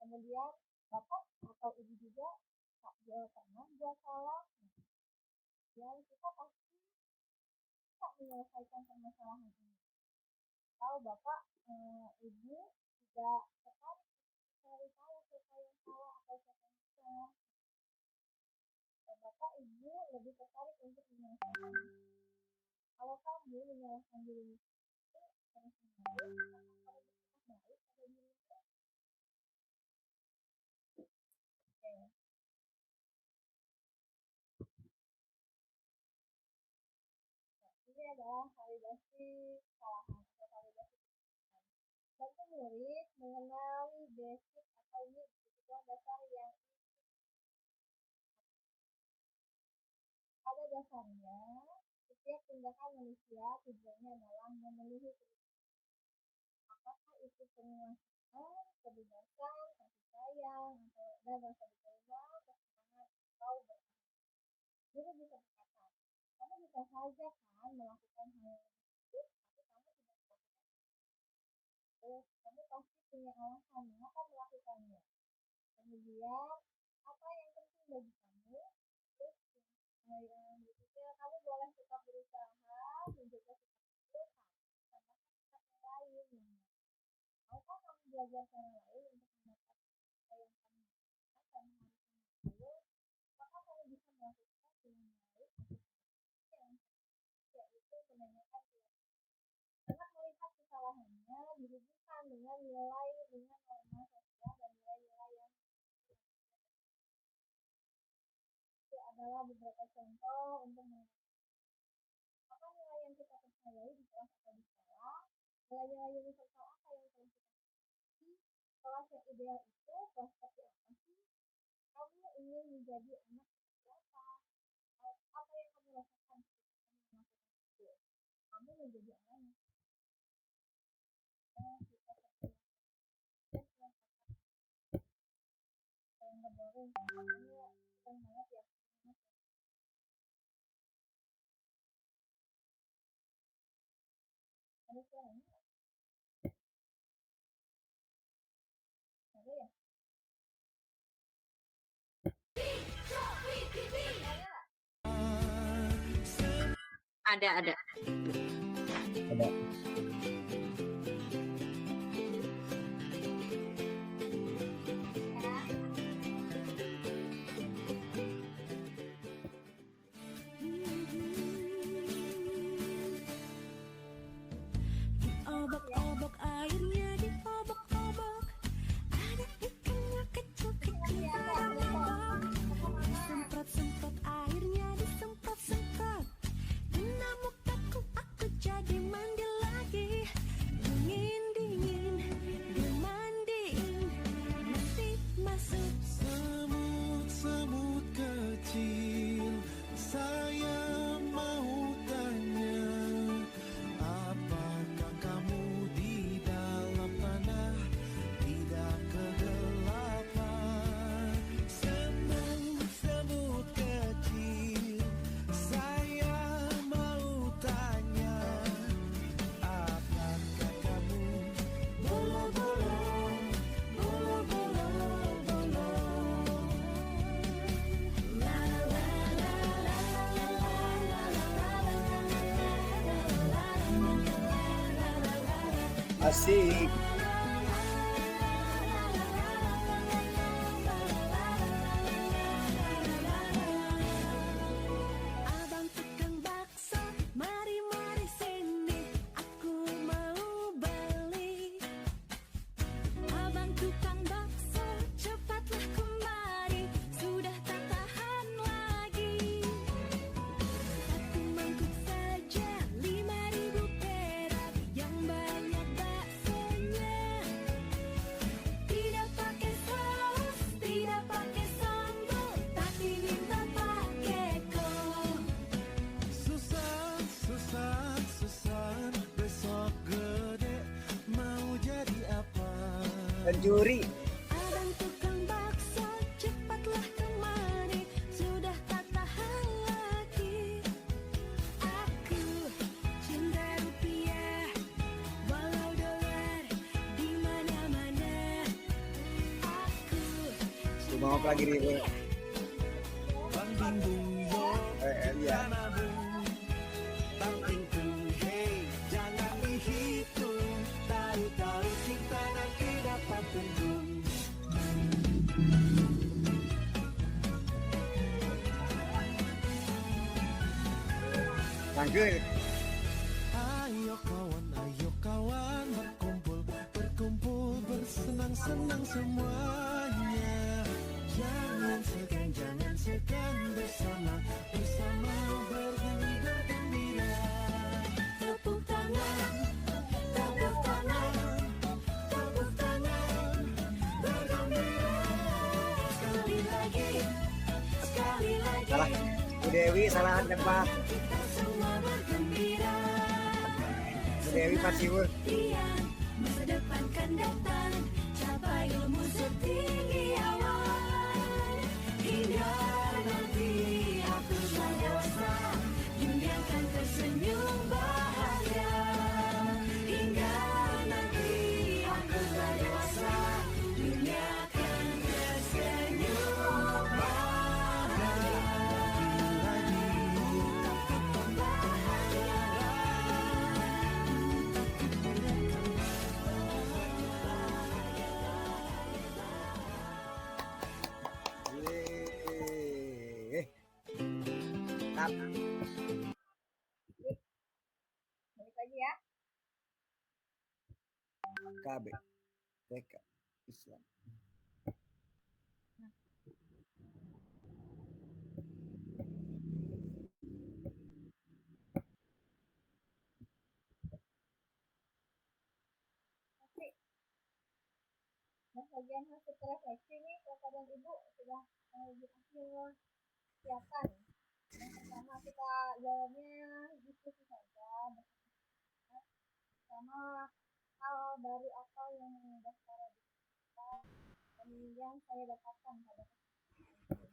Kemudian bapak atau ibu juga tak pernah buat salah. Dan kita pasti bisa menyelesaikan permasalahan ini. Atau bapak ibu tidak tertarik mencari tahu siapa yang salah atau siapa yang benar. Bapak ibu lebih tertarik untuk menyelesaikan. Kalau kamu menyalahkan dirimu sendiri terus menerus, apakah kamu bersikap baik pada dirimu? Oke. Nah, ini adalah validasi kesalahan atau validasi kesalahan. Bantu murid mengenali basic atau kebutuhan dasar yang pada dasarnya setiap tindakan manusia tujuannya adalah memenuhi kebutuhan. Apakah itu penguasaan, kebebasan, kasih sayang, dan rasa diterima, kesenangan, atau bertahan. Guru bisa berkata, kamu bisa saja kan melakukan hal yang lebih baik, tapi kamu tidak melakukan. Kamu pasti punya alasan mengapa melakukannya. Kemudian, apa yang penting bagi kamu? Terus yang berikutnya, kamu boleh tetap berusaha menjaga sikap itu tanpa sikap yang lain. Maukah kamu belajar cara lain untuk mendapatkan apa yang kamu inginkan tanpa harus mengaku? Apakah kamu bisa melakukan dengan baik? Yang yaitu menanyakan keyakinan. Anak melihat kesalahannya dihubungkan dengan nilai dengan norma sosial dan nilai-nilai yang itu adalah beberapa contoh untuk apa nilai yang kita percayai di kelas atau di sekolah, nilai-nilai universal apa yang telah kita miliki, kelas yang ideal itu kelas seperti apa sih? Kamu ingin menjadi anak seperti apa? Apa yang kamu rasakan ketika kamu melakukan itu? Kamu menjadi orang yang kita seperti nggak boring, makanya senang banget ya. Ada suaranya? Ada ya? Ada. Ada. Obok-obok airnya diobok-obok, ada ikannya kecil-kecil pada lubang. Disemprot-semprot airnya disemprot-semprot, kena mukaku aku Asik. Abang tukang bakso, mari mari sini, aku mau beli. Abang tukang bakso, cepatlah kemari, sudah tak tahan lagi. Satu mangkuk saja 5.000 perak, yang banyak baksonya. Tidak pakai saus, tidak pakai sambal, tapi minta pakai kol. Susan, Susan, Susan, besok gede mau jadi apa? Pencuri. Abang tukang bakso, cepatlah kemari, sudah tak tahan lagi. Aku cinta rupiah, walau dolar di mana-mana. Aku Mau lagi nih Bu. Banding bung yo, Iya. nabung, banting tung, hey, jangan dihitung, tahu-tahu kita nanti dapat untung. Manggil. Ayo kawan, berkumpul, berkumpul, bersenang-senang semuanya. Jangan segan bersama, bersama bernyanyi bergembira. tepuk tangan, tepuk tangan, tepuk tangan, bergembira. Sekali lagi, sekali lagi. Salah. Bu Dewi salah tempat. Kita semua bergembira. Bu Dewi pasti Bu. Diam, masa depan kan datang, capai ilmu setinggi awan. Hingga nanti aku telah dewasa, dunia kan tersenyum bahagia. Hingga nanti aku telah dewasa, dunia kan tersenyum bahagia. Yeay. Tap. Balik lagi ya. KB. TK. Islam. Oke. Nah, bagian hasil refleksi nih, Bapak dan Ibu sudah berhasil siapkan. Yang pertama kita jawabnya diskusi saja. Pertama, hal baru apa yang mudah saya dapatkan dan yang saya dapatkan pada kesempatan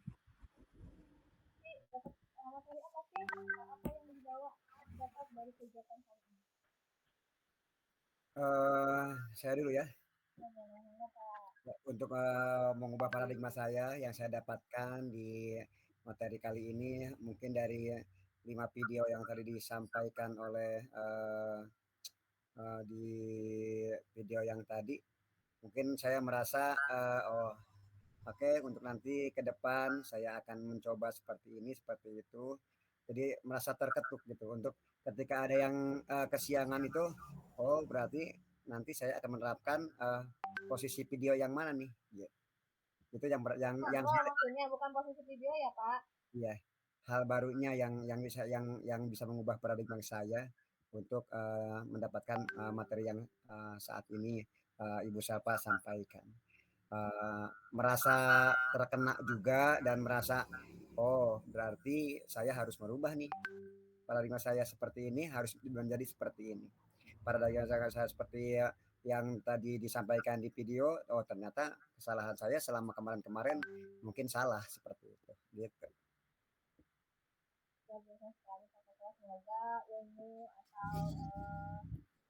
ini. Dapat materi apa sih? Apa yang dibawa dapat dari kegiatan kali ini? Saya dulu ya. Bagaimana Pak? Untuk mengubah paradigma saya yang saya dapatkan di materi kali ini mungkin dari 5 video yang tadi disampaikan oleh di video yang tadi, mungkin saya merasa oke, untuk nanti ke depan saya akan mencoba seperti ini seperti itu, jadi merasa terketuk gitu untuk ketika ada yang kesiangan itu, oh berarti nanti saya akan menerapkan posisi video yang mana nih, ya. Itu yang maksudnya bukan posisi video ya Pak? Iya, hal barunya yang bisa mengubah paradigma saya untuk mendapatkan materi yang saat ini Ibu Salpa sampaikan. Merasa terkena juga dan merasa oh berarti saya harus merubah nih paradigma saya seperti ini harus menjadi seperti ini. Paradigma saya seperti yang tadi disampaikan di video, oh ternyata kesalahan saya selama kemarin-kemarin mungkin salah seperti itu. Gitu. Biasa sekali Pak, semoga ilmu atau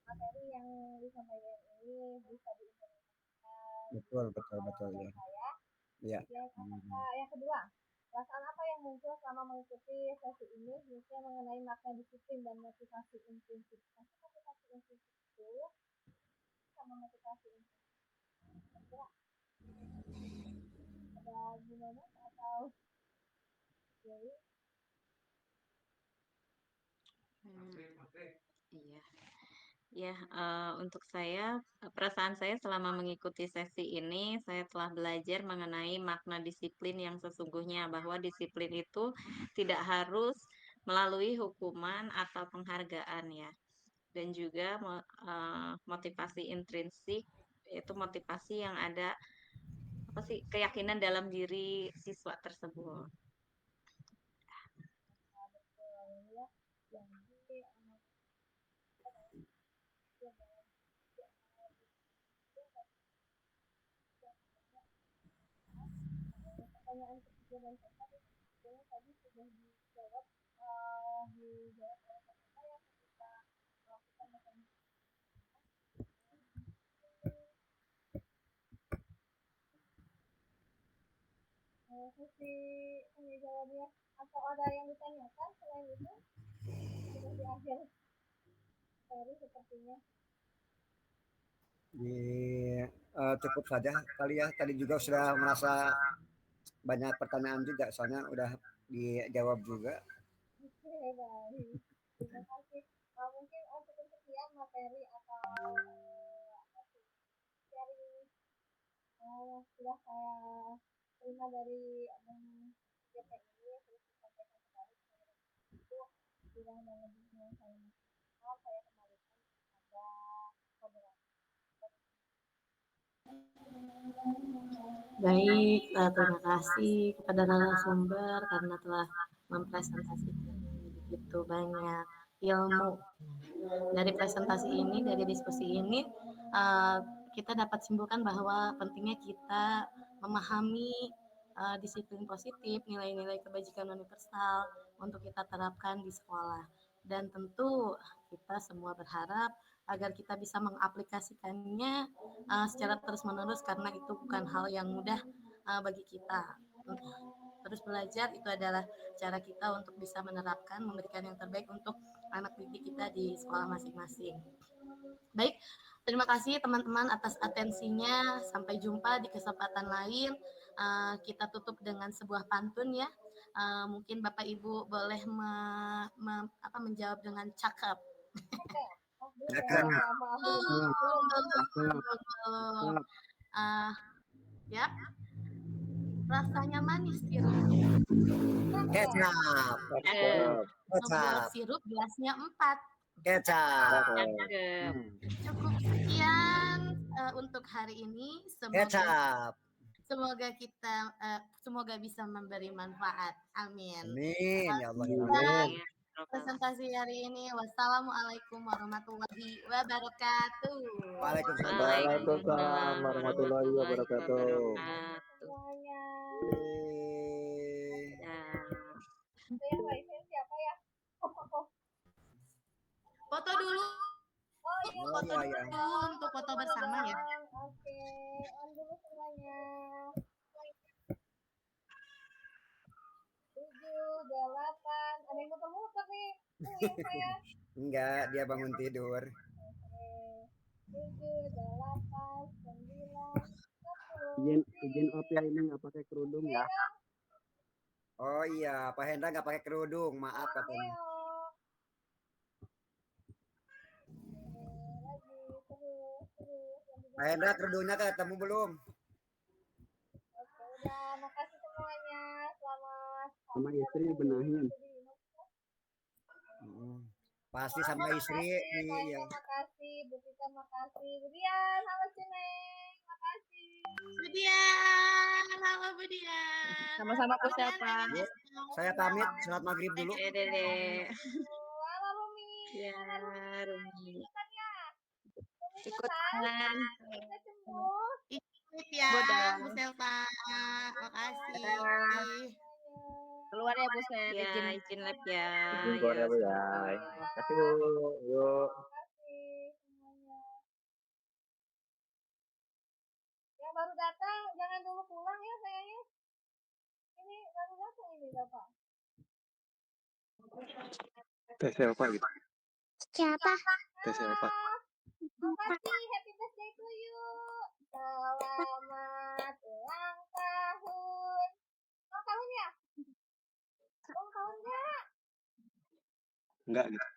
materi yang disampaikan ini bisa diimplementasikan. Betul ya. Iya. Yang kedua, perasaan apa yang muncul selama mengikuti sesi ini, khususnya mengenai makna disiplin dan motivasi intrinsik. Motivasi intrinsik itu sama motivasi ini. Kira ada gimana atau jadi Iya. Ya, untuk saya, perasaan saya selama mengikuti sesi ini, saya telah belajar mengenai makna disiplin yang sesungguhnya, bahwa disiplin itu tidak harus melalui hukuman atau penghargaan ya. Dan juga motivasi intrinsik, yaitu motivasi yang ada apa sih, keyakinan dalam diri siswa tersebut. betul ya. Jadi pertanyaan ketiga dan keempat itu sebetulnya tadi sudah dijawab dijawab oleh Kak ya ketika melakukan mekanisme sesi ini jawabnya atau ada yang ditanyakan selain itu sudah di akhir dari sepertinya. Cukup saja kali ya. Tadi juga sudah merasa banyak pertanyaan juga, soalnya udah dijawab juga. Oke, baik. Terima kasih. Mungkin cukup sekian materi atau apa sih sharing sudah saya terima dari GP ini terus disampaikan kembali itu kurang dan lebihnya saya maksimal saya kembalikan kepada moderator. Baik, terima kasih kepada narasumber karena telah mempresentasikan begitu banyak ilmu. Dari presentasi ini, dari diskusi ini, kita dapat simpulkan bahwa pentingnya kita memahami disiplin positif, nilai-nilai kebajikan universal untuk kita terapkan di sekolah. Dan tentu kita semua berharap agar kita bisa mengaplikasikannya secara terus-menerus karena itu bukan hal yang mudah bagi kita. Terus belajar itu adalah cara kita untuk bisa menerapkan, memberikan yang terbaik untuk anak didik kita di sekolah masing-masing. Baik, terima kasih teman-teman atas atensinya. Sampai jumpa di kesempatan lain. Kita tutup dengan sebuah pantun ya. Mungkin Bapak Ibu boleh menjawab dengan cakep. Ya, rasanya manis sirup. Kecap. Membuat sirup gelasnya 4. Kecap. Cukup sekian untuk hari ini. Semoga bisa memberi manfaat. Amin. Amin ya Allah. Amin. Presentasi hari ini. Wassalamualaikum warahmatullahi wabarakatuh. Waalaikumsalam warahmatullahi wabarakatuh. Semuanya. Saya Mbak siapa ya? Foto dulu. Oh iya, foto dulu untuk foto bersama ya. Oke, on dulu semuanya. 7, 8, ada yang muter-muter nih. Saya. Enggak, dia bangun tidur. Oke. 7, 8, 9, 10. Izin op ya, ini nggak pakai kerudung ya. Oh iya, Pak Hendra nggak pakai kerudung, maaf katanya. Pak Hendra kerudungnya ketemu belum? Oke, udah, makasih semuanya. Selamat. Sama istri benahin. Pasti sama istri. Iya. Makasih, Bu Tita makasih. Budian, halo Ceneng, makasih. Budian, halo Budian. Sama-sama Bu Selpa. Saya pamit, sholat maghrib dulu. Halo Rumi. Ya, Rumi. Ikutan. Kita sembuh. Ikut ya, Bu Selpa. Makasih. Keluar ya Bu Sel. Ya, izin lab ya. Izin keluar ya Bu ya. Kasih Bu. Yuk. Makasih semuanya. Yang baru datang jangan dulu pulang ya sayangnya. Ini baru datang ini Bapak. Tes apa gitu? Siapa? Makasih, happy birthday. birthday to you. Selamat ulang tahun. Ulang tahun ya? Ulang tahun enggak? Enggak gitu.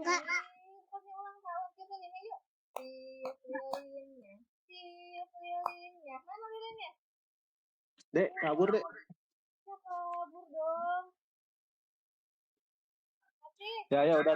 Enggak. Pokoknya ulang tahun kita ini yuk. Tiup lilinnya. Tiup lilinnya. Mana lilinnya? Dek, kabur dek. Ya kabur dong. Tapi Ya udah